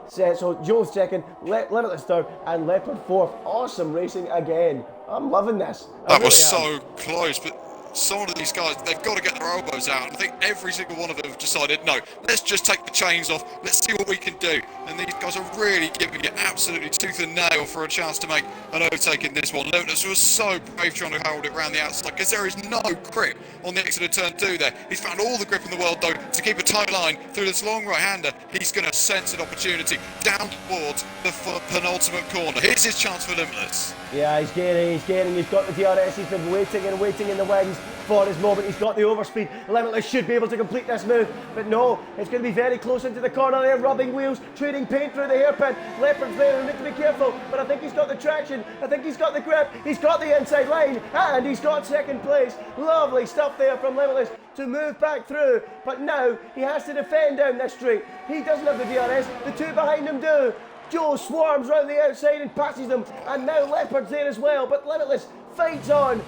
So Joe's second, Limitless third, and Leopard fourth. Awesome racing again. I'm loving this. That was so close, but some of these guys, they've got to get their elbows out. I think every single one of them have decided, no, let's just take the chains off, let's see what we can do. And these guys are really giving it absolutely tooth and nail for a chance to make an overtake in this one. Limitless was so brave trying to hold it around the outside because there is no grip on the exit of turn 2 there. He's found all the grip in the world though to keep a tight line through this long right-hander. He's going to sense an opportunity down towards the penultimate corner. Here's his chance for Limitless. Yeah, he's gaining. He's got the DRS. He's been waiting in the wings for his moment. He's got the overspeed. Limitless should be able to complete this move, but no, it's going to be very close into the corner there, rubbing wheels, trading paint through the hairpin. Leopard's there, we need to be careful, but I think he's got the traction, I think he's got the grip, he's got the inside line, and he's got second place. Lovely stuff there from Limitless to move back through, but now he has to defend down this straight. He doesn't have the DRS, the 2 behind him do. Joe swarms round the outside and passes them, and now Leopard's there as well, but Limitless fights on.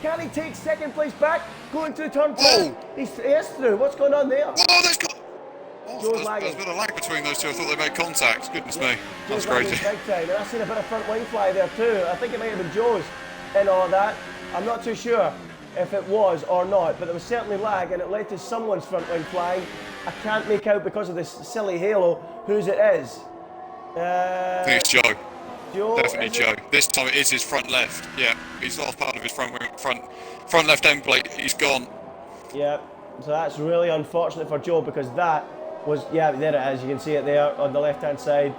Can he take second place back? Going through turn 2. He is through. What's going on there? There's lagging. There's been a lag between those two. I thought they made contact. Goodness me. Joe's That's crazy. big time. And I've seen a bit of front wing fly there too. I think it might have been Joe's in all that. I'm not too sure if it was or not, but there was certainly lag and it led to someone's front wing flying. I can't make out because of this silly halo whose it is. I think it's Joe. Definitely Joe. It? This time it is his front left. Yeah, he's lost part of his front left end plate. He's gone. Yeah, so that's really unfortunate for Joe because that was, yeah, there it is. You can see it there on the left hand side.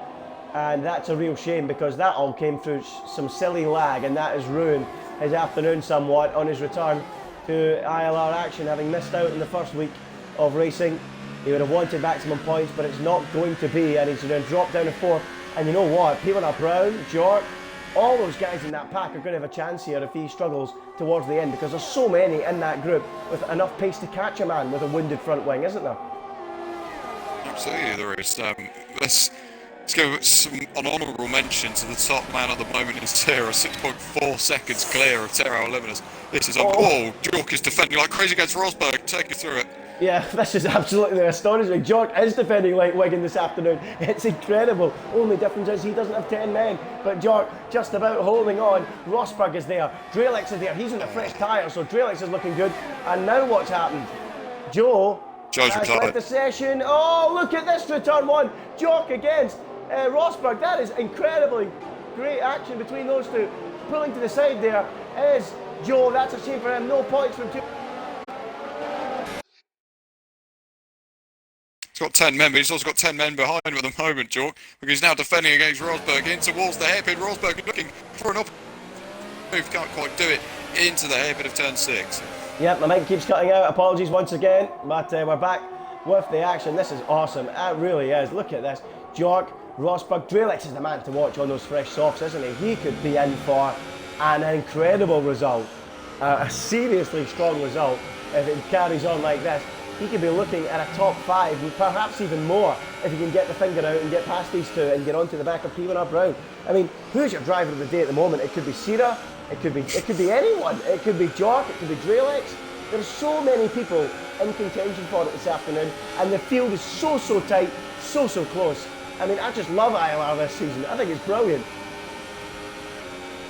And that's a real shame because that all came through some silly lag and that has ruined his afternoon somewhat on his return to ILR action, having missed out in the first week of racing. He would have wanted maximum points, but it's not going to be, and he's going to drop down to 4th. And you know what? P1R Brown, Jork, all those guys in that pack are going to have a chance here if he struggles towards the end because there's so many in that group with enough pace to catch a man with a wounded front wing, isn't there? Absolutely, there is. Let's give an honourable mention to the top man at the moment in Sarah, 6.4 seconds clear of Terra Limitless. This is Jork is defending like crazy against Rosberg. Take you through it. Yeah, this is absolutely astonishing. Jork is defending like Wigan this afternoon. It's incredible. Only difference is he doesn't have 10 men, but Jork just about holding on. Rosberg is there. Drelix is there. He's in the fresh tyre, so Drelix is looking good. And now what's happened? Joe's has left the session. Oh, look at this for turn one. Jork against Rosberg. That is incredibly great action between those two. Pulling to the side there is Joe. That's a shame for him. No points from two. He's got 10 men, but he's also got 10 men behind him at the moment, Jork, because he's now defending against Rosberg in towards the hairpin. Rosberg looking for an move, can't quite do it, into the hairpin of turn 6. Yep, my mic keeps cutting out. Apologies once again, but we're back with the action. This is awesome. It really is. Look at this. Jork, Rosberg, Drelix is the man to watch on those fresh softs, isn't he? He could be in for an incredible result, a seriously strong result if it carries on like this. He could be looking at a top 5, and perhaps even more, if he can get the finger out and get past these two and get onto the back of P1 up round. I mean, who's your driver of the day at the moment? It could be Sira, it could be anyone. It could be Jork, it could be Drelix. There's so many people in contention for it this afternoon, and the field is so tight, so close. I mean, I just love ILR this season. I think it's brilliant.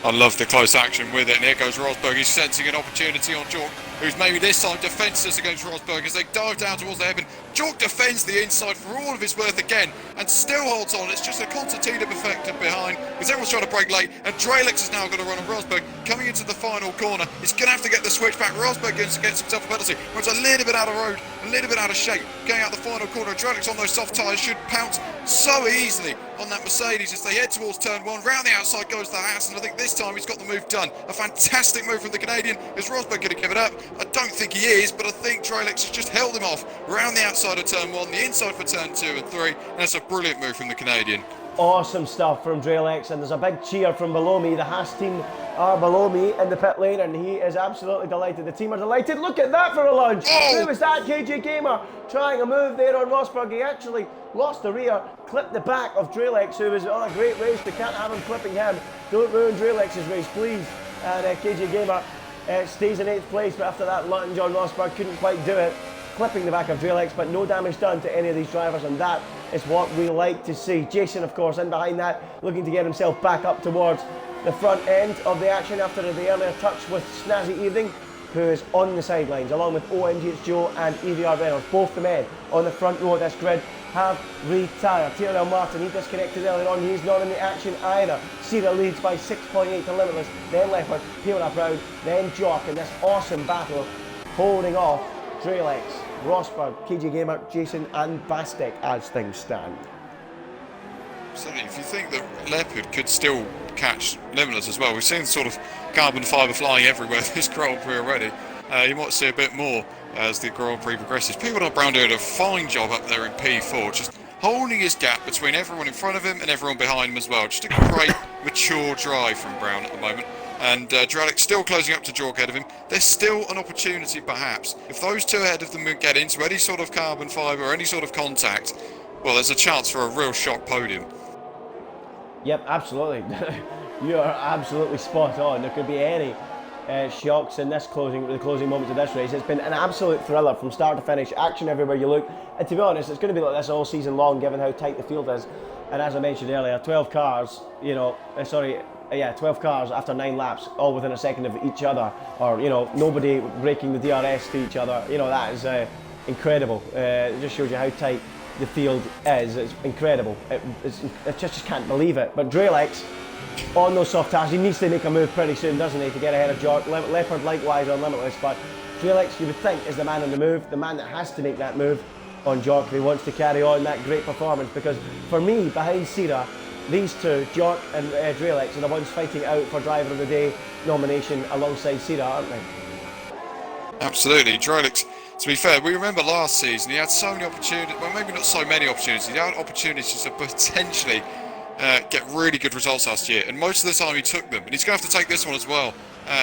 I love the close action with it, and here goes Rosberg. He's sensing an opportunity on Jork, who's maybe this time defenceless against Rosberg as they dive down towards the hairpin. Jork defends the inside for all of his worth again and still holds on. It's just a concertina effect behind because everyone's trying to break late, and Drelix has now got to run on Rosberg coming into the final corner. He's going to have to get the switch back. Rosberg gets himself a penalty. Runs a little bit out of road, a little bit out of shape, going out the final corner. Drelix on those soft tyres should pounce so easily on that Mercedes as they head towards turn 1. Round the outside goes the Haas, and I think this time he's got the move done. A fantastic move from the Canadian. Is Rosberg going to give it up? I don't think he is, but I think Drelix has just held him off round the outside of turn 1, the inside for turn 2 and 3, and that's a brilliant move from the Canadian. Awesome stuff from Drelix, and there's a big cheer from below me. The Haas team are below me in the pit lane, and he is absolutely delighted. The team are delighted. Look at that for a lunge. Oh. Who was that? KJ Gamer trying a move there on Rosberg. He actually lost the rear, clipped the back of Drelix, who was on a great race. They can't have him clipping him. Don't ruin Drelix's race, please. And KJ Gamer stays in 8th place, but after that lunge on Rosberg, couldn't quite do it. Clipping the back of Drelix, but no damage done to any of these drivers, and that is what we like to see. Jason, of course, in behind that, looking to get himself back up towards the front end of the action after the earlier touch with Snazzy Evening, who is on the sidelines, along with OMGH Joe and EVR Reynolds. Both the men on the front row of this grid have retired. Tyrrell Martin, he disconnected earlier on, he's not in the action either. Sierra leads by 6.8 to Limitless, then Leopard, P1 Proud, then Jock in this awesome battle, holding off Drelix, Rosberg, KJ Gamer, Jason and Bastek as things stand. Certainly, if you think that Leopard could still catch Limitless as well, we've seen sort of carbon fibre flying everywhere this Grand Prix already. You might see a bit more as the Grand Prix progresses. P1 Brown doing a fine job up there in P4, just holding his gap between everyone in front of him and everyone behind him as well. Just a great, mature drive from Brown at the moment. And Drelix still closing up to Jork ahead of him. There's still an opportunity, perhaps. If those two ahead of them get into any sort of carbon fibre or any sort of contact, well, there's a chance for a real shock podium. Yep, absolutely. You are absolutely spot on. There could be any shocks in the closing moments of this race. It's been an absolute thriller from start to finish. Action everywhere you look. And to be honest, it's going to be like this all season long, given how tight the field is. And as I mentioned earlier, 12 cars, 12 cars after 9 laps, all within a second of each other, or nobody breaking the DRS to each other. That is incredible. It just shows you how tight the field is. It's incredible. It just can't believe it. But Drelix, on those soft tires, he needs to make a move pretty soon, doesn't he, to get ahead of Jork. Leopard likewise on Limitless, but Drelix, you would think, is the man on the move, the man that has to make that move on Jork if he wants to carry on that great performance. Because for me, behind Sierra, these two, Jork and Drelix, are the ones fighting out for Driver of the Day nomination alongside Sierra, aren't they? Absolutely. Drelix, to be fair, we remember last season he had so many opportunities, well, maybe not so many opportunities, he had opportunities to potentially get really good results last year, and most of the time he took them, and he's going to have to take this one as well.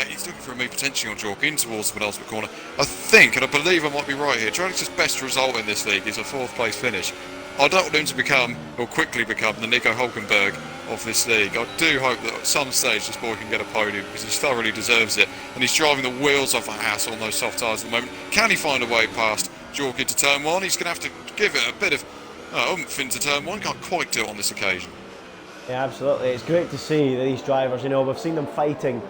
He's looking for a move potentially on Jork in towards the penultimate corner. I think, and I believe I might be right here, Drelix's best result in this league is a 4th place finish. I don't want him to become, or quickly become, the Nico Hulkenberg of this league. I do hope that at some stage this boy can get a podium, because he thoroughly deserves it, and he's driving the wheels off a Haas on those soft tyres at the moment. Can he find a way past Jork into turn 1. He's going to have to give it a bit of oomph into turn 1. Can't quite do it on this occasion. Yeah, absolutely. It's great to see these drivers, we've seen them fighting,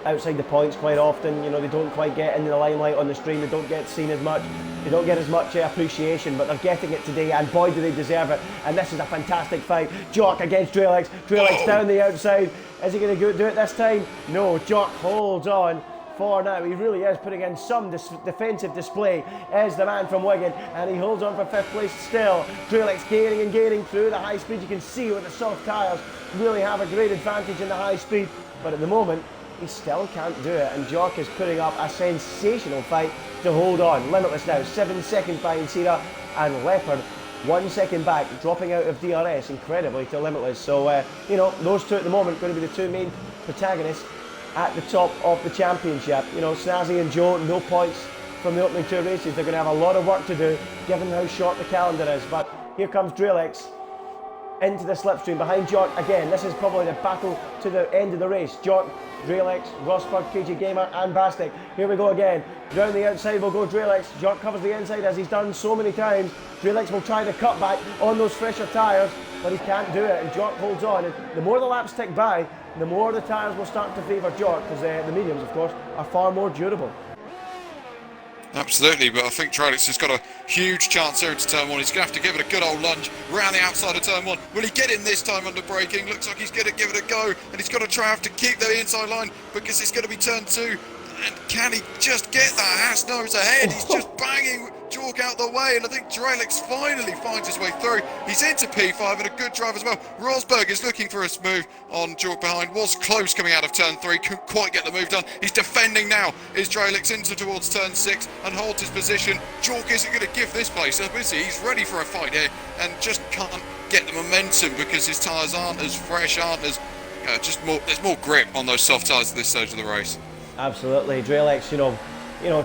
outside the points quite often. They don't quite get into the limelight on the stream. They don't get seen as much. They don't get as much appreciation, but they're getting it today, and boy do they deserve it. And this is a fantastic fight. Jork against Drelex. Drelex down the outside. Is he going to do it this time? No, Jork holds on for now. He really is putting in some defensive display as the man from Wigan, and he holds on for 5th place still. Drelex gaining and gaining through the high speed. You can see with the soft tyres really have a great advantage in the high speed, but at the moment he still can't do it, and Jork is putting up a sensational fight to hold on. Limitless now 7 seconds behind Sierra, and Leopard 1 second back, dropping out of DRS incredibly to Limitless. So those two at the moment going to be the two main protagonists at the top of the championship. Snazzy and Joe, no points from the opening 2 races. They're going to have a lot of work to do given how short the calendar is. But here comes Drelex into the slipstream behind Jork again. This is probably the battle to the end of the race. Jork, Drelex, Rosberg, KJ Gamer and Bastic. Here we go again. Down the outside will go Drelex. Jork covers the inside as he's done so many times. Drelex will try the cutback on those fresher tyres, but he can't do it, and Jork holds on. And the more the laps tick by, the more the tyres will start to favour Jork, because the mediums, of course, are far more durable. Absolutely, but I think Drelex has got a huge chance here into turn 1. He's going to have to give it a good old lunge around the outside of turn 1. Will he get in this time under braking? Looks like he's going to give it a go, and he's got to have to keep the inside line because it's going to be turn 2. And can he just get that ass nose ahead? He's just banging Jork out the way, and I think Drelex finally finds his way through. He's into P5 and a good drive as well. Rosberg is looking for a smooth on Jork behind. Was close coming out of turn 3, couldn't quite get the move done. He's defending now. Is Drelex into towards turn 6 and holds his position. Jork isn't going to give this place up, is he? He's ready for a fight here and just can't get the momentum because his tyres aren't as fresh, aren't as there's more grip on those soft tyres at this stage of the race. Absolutely, Drelex,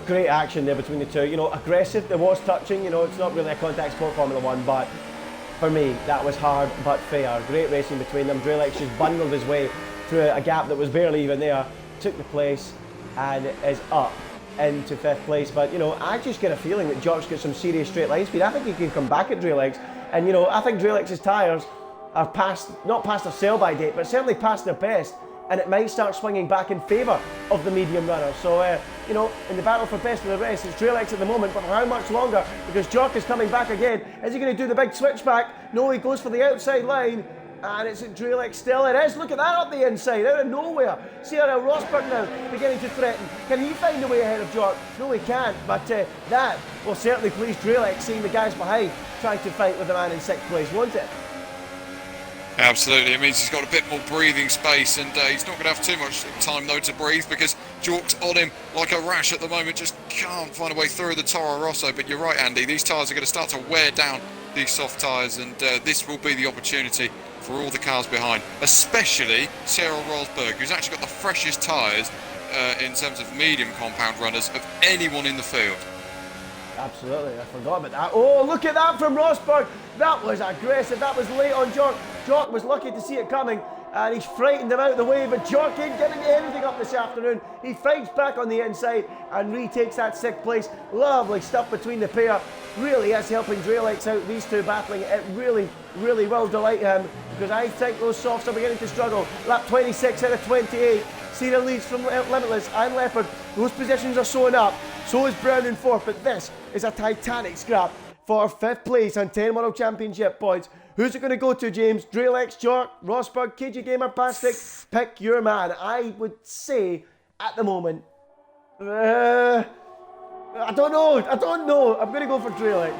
great action there between the two. Aggressive, there was touching, it's not really a contact sport Formula 1, but for me, that was hard but fair. Great racing between them. Drelex just bundled his way through a gap that was barely even there, took the place, and is up into 5th place. But, I just get a feeling that Jork's got some serious straight line speed. I think he can come back at Drelex, and, I think Drelex's tyres are not past their sell-by date, but certainly past their best. And it might start swinging back in favour of the medium runner. So, in the battle for best of the rest, it's Drelex at the moment, but for how much longer? Because Jork is coming back again. Is he going to do the big switchback? No, he goes for the outside line, and it's at Drelex still. It is. Look at that up the inside, out of nowhere. See how Rosberg now beginning to threaten. Can he find a way ahead of Jork? No, he can't, but that will certainly please Drelex, seeing the guys behind trying to fight with the man in 6th place, won't it? Absolutely, it means he's got a bit more breathing space, and he's not going to have too much time though to breathe because Jork's on him like a rash at the moment, just can't find a way through the Toro Rosso. But you're right, Andy, these tyres are going to start to wear down these soft tyres, and this will be the opportunity for all the cars behind, especially Cyril Rosberg, who's actually got the freshest tyres in terms of medium compound runners of anyone in the field. Absolutely, I forgot about that. Oh, look at that from Rosberg. That was aggressive. That was late on Jork. Jork was lucky to see it coming, and he's frightened him out of the way, but Jork ain't giving anything up this afternoon. He fights back on the inside and retakes that 6th place. Lovely stuff between the pair. Really is helping Drelex out, these two battling. It really, really will delight him, because I think those softs are beginning to struggle. Lap 26 out of 28. Cena leads from Limitless and Leopard. Those positions are sewing up. So is Brown in 4th, but this is a titanic scrap for 5th place and 10 World Championship points. Who's it going to go to, James? Drelex, Jork, Rosberg, KJ Gamer, Bastic? Pick your man. I would say, at the moment, I don't know. I'm going to go for Drelex.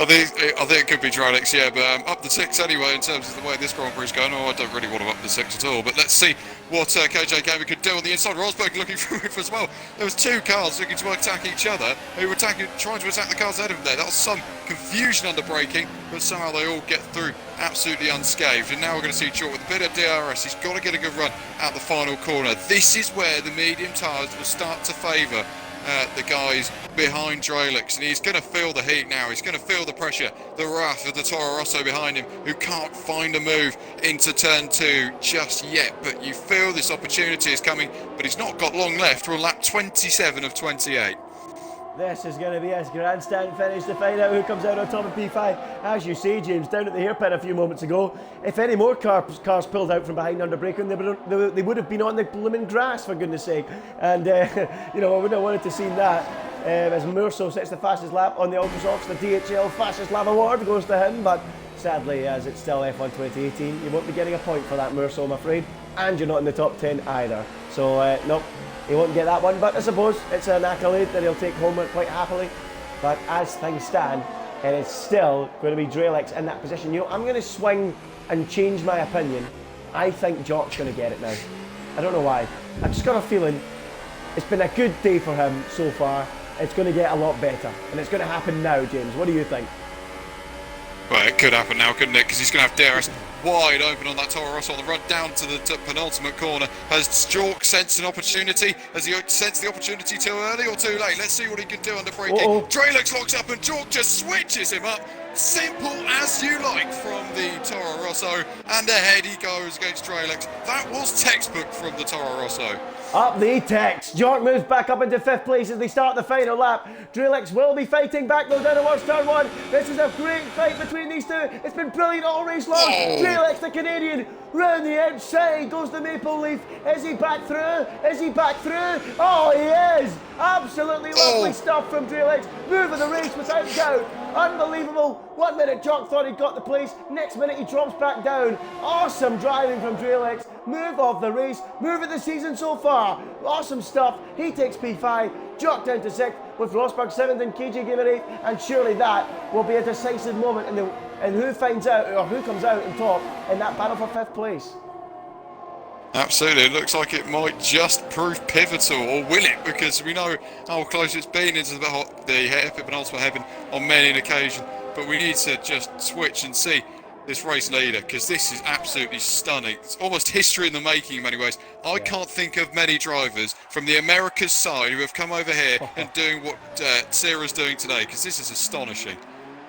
I think it could be Drelex, yeah, but up the 6 anyway in terms of the way this Grand Prix is going. I don't really want him up the 6 at all, but let's see what KJ Gamer could do on the inside. Rosberg looking for a move as well. There was 2 cars looking to attack each other, who were trying to attack the cars ahead of them there. That was some confusion under braking, but somehow they all get through absolutely unscathed. And now we're going to see Jork with a bit of DRS. He's got to get a good run out the final corner. This is where the medium tyres will start to favour the guys behind Drelex, and he's going to feel the heat now. He's going to feel the pressure, the wrath of the Toro Rosso behind him, who can't find a move into turn 2 just yet. But you feel this opportunity is coming, but he's not got long left. We're on lap 27 of 28. This is going to be a grandstand finish to find out who comes out on top of P5. As you see, James, down at the hairpin a few moments ago, if any more cars pulled out from behind under braking, they would have been on the blooming grass, for goodness sake. And, you know, I wouldn't have wanted to see that. As Murso sets the fastest lap on the Ultrasofts, the DHL fastest lap award goes to him, but sadly, as it's still F1 2018, you won't be getting a point for that, Murso, I'm afraid. And you're not in the top 10 either. So, nope. He won't get that one, but I suppose it's an accolade that he'll take home quite happily. But as things stand, it is still going to be Drelix in that position. You know, I'm going to swing and change my opinion. I think Jock's going to get it now. I don't know why. I've just got a feeling it's been a good day for him so far. It's going to get a lot better, and it's going to happen now, James. What do you think? Well, it could happen now, couldn't it? Because he's going to have DRS wide open on that Toro Rosso on the run down to the penultimate corner. Has Jork sensed an opportunity? Has he sensed the opportunity too early or too late? Let's see what he can do under braking. Drelix locks up and Jork just switches him up. Simple as you like from the Toro Rosso, and ahead he goes against Drelix. That was textbook from the Toro Rosso. Up the text. Jork moves back up into 5th place as they start the final lap. Drelix will be fighting back though down towards turn 1. This is a great fight between these two. It's been brilliant all race long. Drelix, the Canadian, round the outside goes the Maple Leaf. Is he back through? Is he back through? Oh, he is. Absolutely lovely stuff from Drelix. Moving the race without doubt. Unbelievable. 1 minute Jock thought he'd got the place. Next minute he drops back down. Awesome driving from Drelix. Move of the race. Move of the season so far. Awesome stuff. He takes P5. Jock down to 6th with Rosberg 7th and KJ Gamer 8th. And surely that will be a decisive moment in who finds out or who comes out on top in that battle for 5th place. Absolutely, it looks like it might just prove pivotal, or will it? Because we know how close it's been into the penultimate heaven on many an occasion. But we need to just switch and see this race leader, because this is absolutely stunning. It's almost history in the making in many ways. I can't think of many drivers from the Americas side who have come over here and doing what Sierra's doing today, because this is astonishing.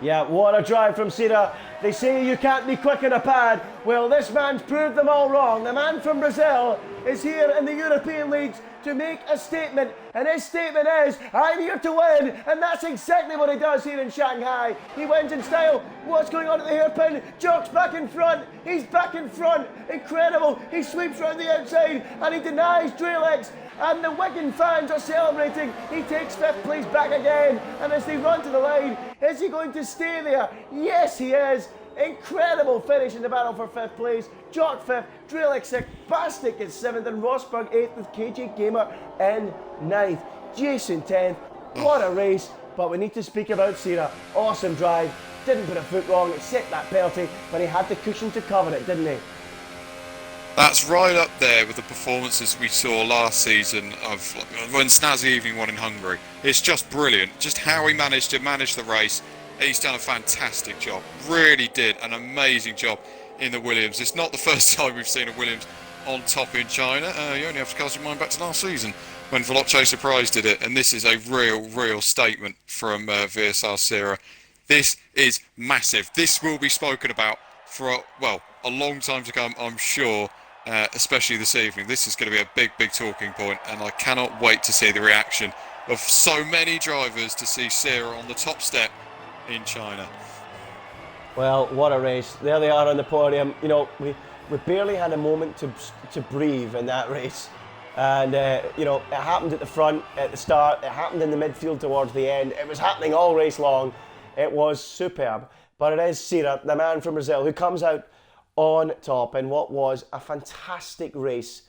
Yeah, what a drive from Sierra. They say you can't be quick in a pad. Well, this man's proved them all wrong. The man from Brazil is here in the European leagues to make a statement. And his statement is, I'm here to win. And that's exactly what he does here in Shanghai. He wins in style. What's going on at the hairpin? Jock's back in front. He's back in front. Incredible. He sweeps around the outside and he denies Drelix. And the Wigan fans are celebrating. He takes 5th place back again. And as they run to the line, is he going to stay there? Yes, he is. Incredible finish in the battle for 5th place. Jock 5th, Drelix 6th, Bastic is 7th, and Rosberg 8th with KJ Gamer in 9th. Jason 10th. What a race. But we need to speak about Sierra. Awesome drive. Didn't put a foot wrong. It set that penalty, but he had the cushion to cover it, didn't he? That's right up there with the performances we saw last season of when Snazzy Evening won in Hungary. It's just brilliant, just how he managed to manage the race. He's done a fantastic job, really did an amazing job in the Williams. It's not the first time we've seen a Williams on top in China. You only have to cast your mind back to last season when Veloce Surprise did it, and this is a real statement from VSR Sierra. This is massive. This will be spoken about for, a long time to come, I'm sure. Especially this evening. This is going to be a big talking point, and I cannot wait to see the reaction of so many drivers to see Sierra on the top step in China. Well, what a race. There they are on the podium. You know, we barely had a moment to breathe in that race. And, you know, it happened at the front, at the start. It happened in the midfield towards the end. It was happening all race long. It was superb. But it is Sierra, the man from Brazil, who comes out on top in what was a fantastic race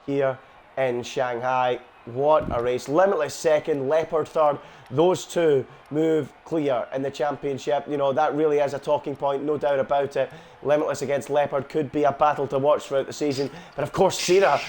here in Shanghai. What a race. Limitless second, Leopard third. Those two move clear in the championship. You know, that really is a talking point, no doubt about it. Limitless against Leopard could be a battle to watch throughout the season. But of course, Sierra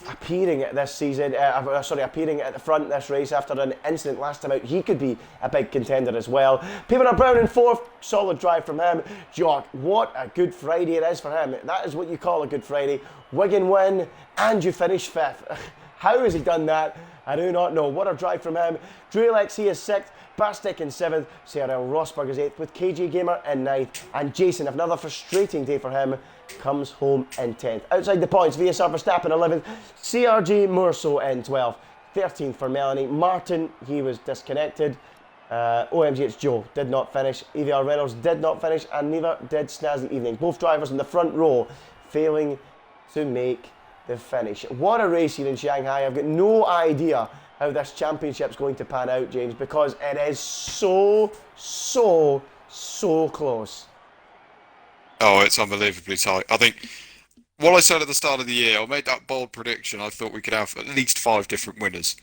appearing at this season, appearing at the front this race after an incident last time out, he could be a big contender as well. Peter Brown in 4th, solid drive from him. Jock, what a good Friday it is for him. That is what you call a good Friday. Wigan win, and you finish 5th. How has he done that? I do not know. What a drive from him. Drelix, he is 6th. Bastic in 7th. Cyril Rosberg is 8th with KJ Gamer in 9th. And Jason, another frustrating day for him, comes home in 10th. Outside the points, VSR Verstappen 11th. CRG Murso in 12th. 13th for Melanie. Martin, he was disconnected. OMG, it's Joe, did not finish. EVR Reynolds did not finish, and neither did Snazzy Evening. Both drivers in the front row failing to make the finish. What a race here in Shanghai. I've got no idea how this championship's going to pan out, James, because it is so close. Oh, it's unbelievably tight. I think what I said at the start of the year, I made that bold prediction. I thought we could have at least 5 different winners.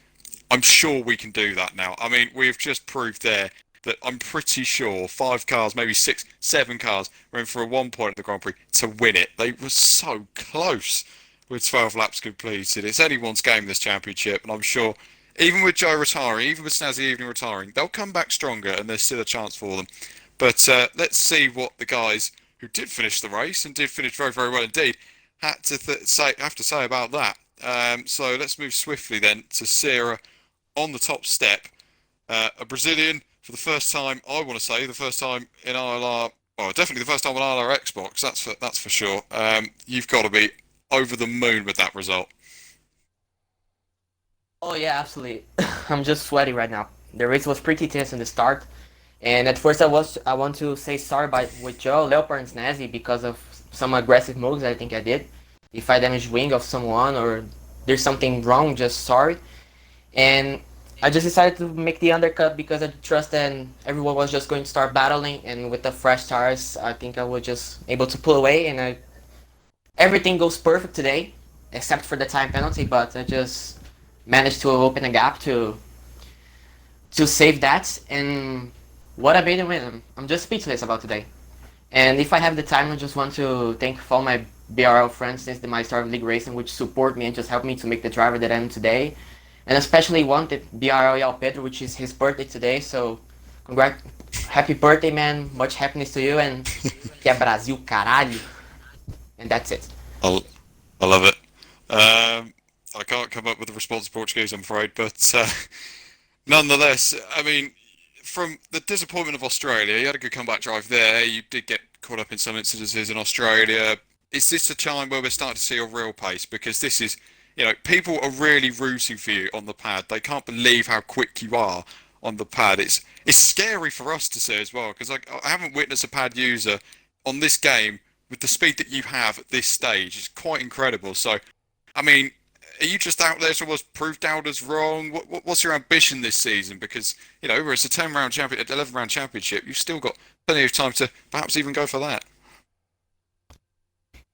I'm sure we can do that now. I mean, we've just proved there that I'm pretty sure 5 cars, maybe 6, 7 cars were in for a 1 point at the Grand Prix to win it. They were so close with 12 laps completed. It's anyone's game, this championship, and I'm sure even with Joe retiring, even with Snazzy Evening retiring, they'll come back stronger and there's still a chance for them. But let's see what the guys who did finish the race and did finish very, very well indeed have to say about that. So let's move swiftly then to Sarah on the top step. A Brazilian for the first time, I want to say, the first time in ILR, well, definitely the first time on ILR Xbox, that's for sure. You've got to be over the moon with that result. Oh yeah, absolutely. I'm just sweaty right now. The race was pretty tense in the start, and at first I want to say sorry with Joe, Leopard, and Snazzy because of some aggressive moves I think I did. If I damaged wing of someone or there's something wrong, just sorry. And I just decided to make the undercut because I trust that everyone was just going to start battling, and with the fresh tires, I think I was just able to pull away, and everything goes perfect today, except for the time penalty, but I just managed to open a gap to save that, and what a amazing win. I'm just speechless about today. And if I have the time, I just want to thank all my BRL friends since my start of League Racing, which support me and just help me to make the driver that I am today. And especially one, the BRL Yao Pedro, which is his birthday today, so happy birthday, man, much happiness to you, and que é Brasil, caralho. And that's it. I love it. I can't come up with a response in Portuguese, I'm afraid, but nonetheless, I mean, from the disappointment of Australia, you had a good comeback drive there. You did get caught up in some incidences in Australia. Is this a time where we're starting to see a real pace? Because this is, people are really rooting for you on the pad. They can't believe how quick you are on the pad. It's scary for us to see as well, because I haven't witnessed a pad user on this game with the speed that you have at this stage. It's quite incredible. So, I mean, are you just out there to almost prove doubters wrong? What's your ambition this season? Because, where it's a 11-round championship, you've still got plenty of time to perhaps even go for that.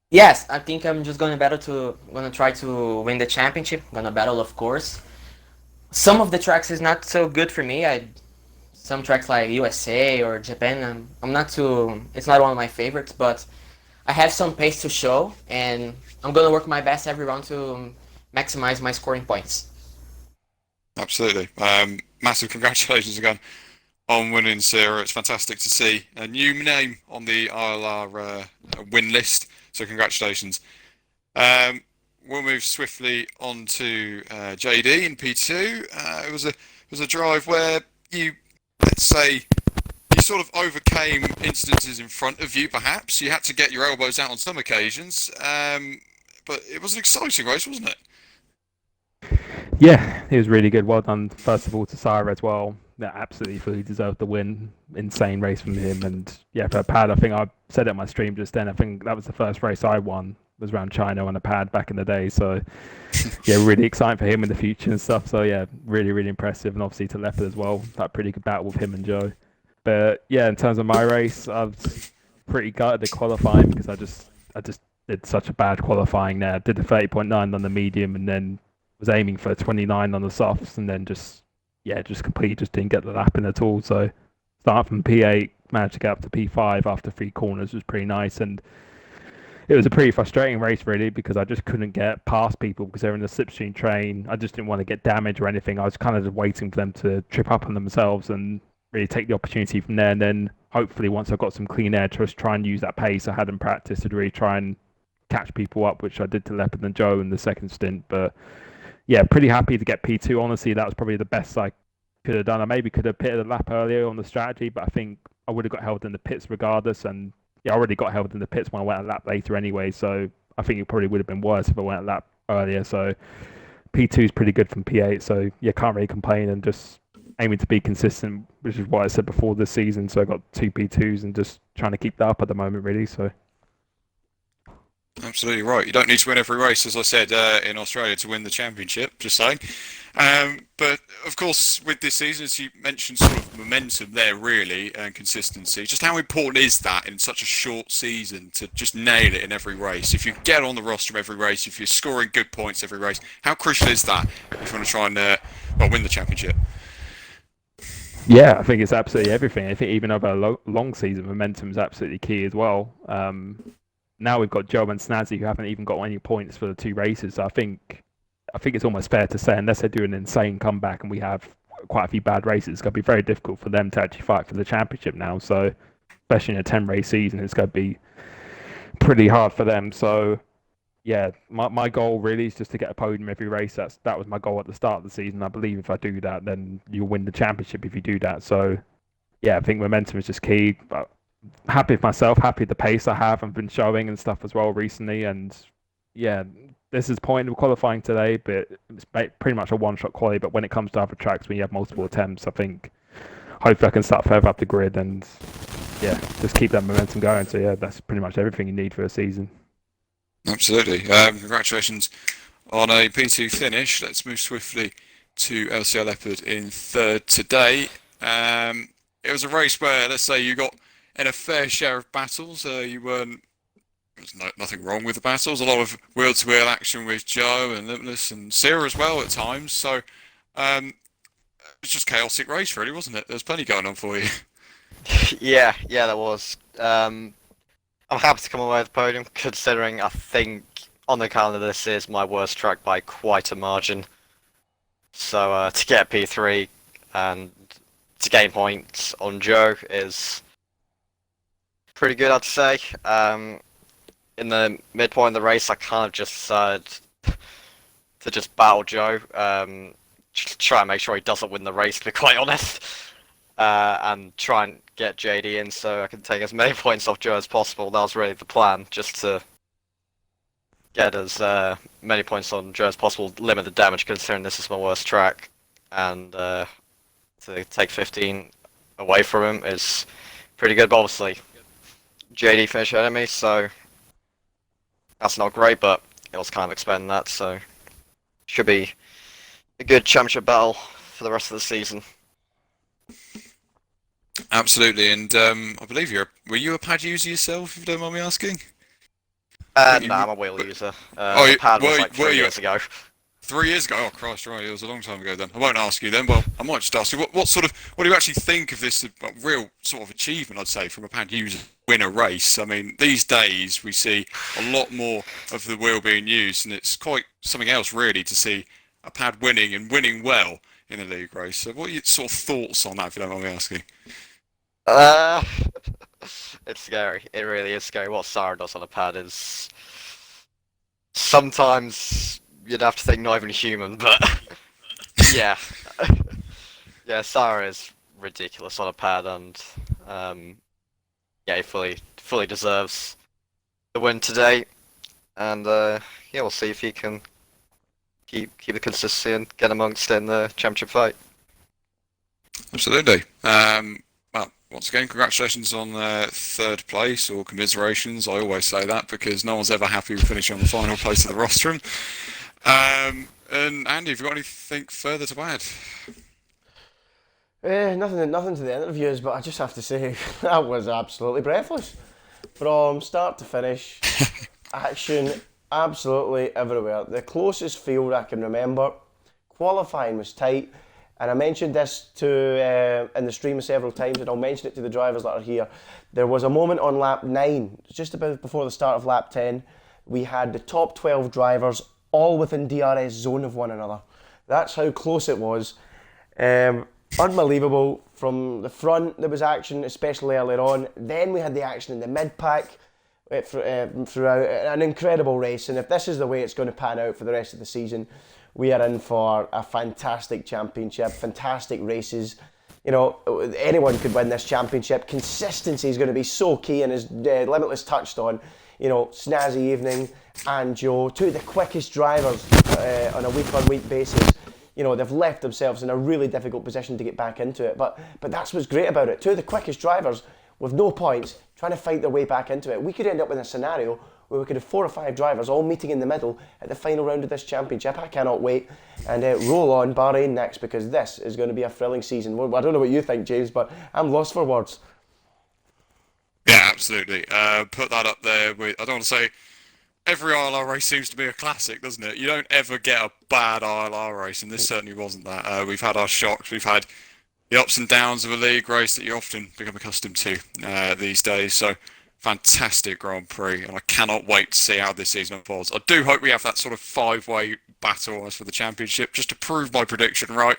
Yes, I think I'm just gonna try to win the championship. Gonna battle, of course. Some of the tracks is not so good for me. Some tracks like USA or Japan, it's not one of my favorites, but I have some pace to show, and I'm gonna work my best every round to maximize my scoring points. Absolutely. Massive congratulations again on winning, Sarah. It's fantastic to see a new name on the ILR win list. So congratulations. We'll move swiftly on to JD in P2. It was a drive where let's say, you sort of overcame incidences in front of you. Perhaps you had to get your elbows out on some occasions, but it was an exciting race, wasn't it? Yeah, it was really good. Well done, first of all, to Sire as well. That absolutely fully deserved the win. Insane race from him. And yeah, for a pad, I think I said it on my stream just then. I think that was the first race I won, was around China on a pad back in the day. So yeah, really exciting for him in the future and stuff. So yeah, really, really impressive. And obviously to Leopard as well. That pretty good battle with him and Joe. But yeah, in terms of my race, I was pretty gutted at qualifying because I just did such a bad qualifying there. Did the 30.9 on the medium and then was aiming for 29 on the softs, and then just completely didn't get the lap in at all. So start from P8, managed to get up to P5 after 3 corners was pretty nice, and it was a pretty frustrating race really because I just couldn't get past people because they're in the slipstream train. I just didn't want to get damaged or anything. I was kind of just waiting for them to trip up on themselves and really take the opportunity from there, and then hopefully once I got some clean air, just try and use that pace I had in practice to really try and catch people up, which I did to Leopard and Joe in the second stint. But yeah, pretty happy to get P2. Honestly, that was probably the best I could have done. I maybe could have pitted a lap earlier on the strategy, but I think I would have got held in the pits regardless. And yeah, I already got held in the pits when I went a lap later anyway, so I think it probably would have been worse if I went a lap earlier. So P2 is pretty good from P8, so you can't really complain, and just aiming to be consistent, which is what I said before this season. So I got 2 P2s and just trying to keep that up at the moment, really. So. Absolutely right. You don't need to win every race, as I said, in Australia to win the championship, just saying. But, of course, with this season, as you mentioned, sort of momentum there, really, and consistency. Just how important is that in such a short season to just nail it in every race? If you get on the roster of every race, if you're scoring good points every race, how crucial is that if you want to try and win the championship? Yeah, I think it's absolutely everything. I think even over a long season, momentum is absolutely key as well. Now we've got Joe and Snazzy who haven't even got any points for the 2 races. So I think it's almost fair to say, unless they do an insane comeback and we have quite a few bad races, it's going to be very difficult for them to actually fight for the championship now. So especially in a 10-race season, it's going to be pretty hard for them. So yeah, my goal really is just to get a podium every race. That was my goal at the start of the season. I believe if I do that, then you'll win the championship if you do that. So yeah, I think momentum is just key. But happy with myself, happy with the pace I have and been showing and stuff as well recently. And yeah, this is point of qualifying today, but it's pretty much a one-shot quali. But when it comes to other tracks, when you have multiple attempts, I think hopefully I can start further up the grid and yeah, just keep that momentum going. So yeah, that's pretty much everything you need for a season. Absolutely. Congratulations on a P2 finish. Let's move swiftly to LCR Leopard in 3rd today. It was a race where, let's say, you got in a fair share of battles. You weren't. There's nothing wrong with the battles. A lot of wheel-to-wheel action with Joe and Limitless and Sierra as well at times. So it was just a chaotic race, really, wasn't it? There was plenty going on for you. Yeah, that was. I'm happy to come away with the podium, considering I think on the calendar this is my worst track by quite a margin. So to get P3 and to gain points on Joe is pretty good, I'd say. In the midpoint of the race, I kind of just decided to just battle Joe, just try and make sure he doesn't win the race, to be quite honest, and try and get JD in so I can take as many points off Joe as possible. That was really the plan, just to get as many points on Joe as possible, limit the damage considering this is my worst track, and to take 15 away from him is pretty good. But obviously, JD finished ahead of me, so that's not great, but it was kind of expecting that, so should be a good championship battle for the rest of the season. Absolutely, and I believe were you a pad user yourself, if you don't mind me asking? No, I'm a wheel user. The pad was like 3 years ago. 3 years ago? Oh Christ, right, it was a long time ago then. I won't ask you then, well, I might just ask you, what do you actually think of this real sort of achievement, I'd say, from a pad user win a race? I mean, these days we see a lot more of the wheel being used, and it's quite something else really to see a pad winning and winning well in a league race. So what are your sort of thoughts on that, if you don't mind me asking? It's scary. It really is scary. What Sarah does on a pad is sometimes you'd have to think not even human, but yeah. Yeah, Sarah is ridiculous on a pad, and yeah, he fully deserves the win today. And yeah, we'll see if he can keep the consistency and get amongst in the championship fight. Absolutely. Well, once again, congratulations on 3rd place, or commiserations. I always say that because no one's ever happy with finishing on the final place of the rostrum. And Andy, have you got anything further to add? Nothing to the interviews, but I just have to say that was absolutely breathless. From start to finish, action absolutely everywhere. The closest field I can remember. Qualifying was tight, and I mentioned this in the stream several times, and I'll mention it to the drivers that are here. There was a moment on lap 9, just about before the start of lap 10, we had the top 12 drivers all within DRS zone of one another. That's how close it was. Unbelievable. From the front there was action, especially earlier on. Then we had the action in the mid-pack throughout. An incredible race, and if this is the way it's going to pan out for the rest of the season, we are in for a fantastic championship, fantastic races. You know, anyone could win this championship. Consistency is going to be so key, and as Limitless touched on, snazzy evening, and Joe, two of the quickest drivers on a week-on-week basis. They've left themselves in a really difficult position to get back into it, but that's what's great about it. Two of the quickest drivers with no points trying to fight their way back into it. We could end up in a scenario where we could have 4 or 5 drivers all meeting in the middle at the final round of this championship. I cannot wait. And roll on Bahrain next, because this is going to be a thrilling season. Well, I don't know what you think, James, but I'm lost for words. Yeah, absolutely. Put that up there with, I don't want to say, every ILR race seems to be a classic, doesn't it? You don't ever get a bad ILR race, and this certainly wasn't that. We've had our shocks, we've had the ups and downs of a league race that you often become accustomed to these days. So, fantastic Grand Prix, and I cannot wait to see how this season unfolds. I do hope we have that sort of 5-way battle as for the championship, just to prove my prediction right.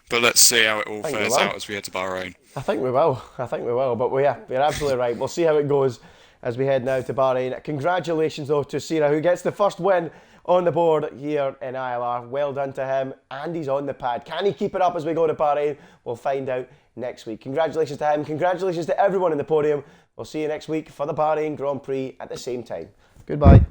But let's see how it all fares out as we head to Bahrain. I think we will. But you're absolutely right. We'll see how it goes as we head now to Bahrain. Congratulations, though, to Sira, who gets the first win on the board here in ILR. Well done to him, and he's on the pad. Can he keep it up as we go to Bahrain? We'll find out next week. Congratulations to him. Congratulations to everyone in the podium. We'll see you next week for the Bahrain Grand Prix at the same time. Goodbye.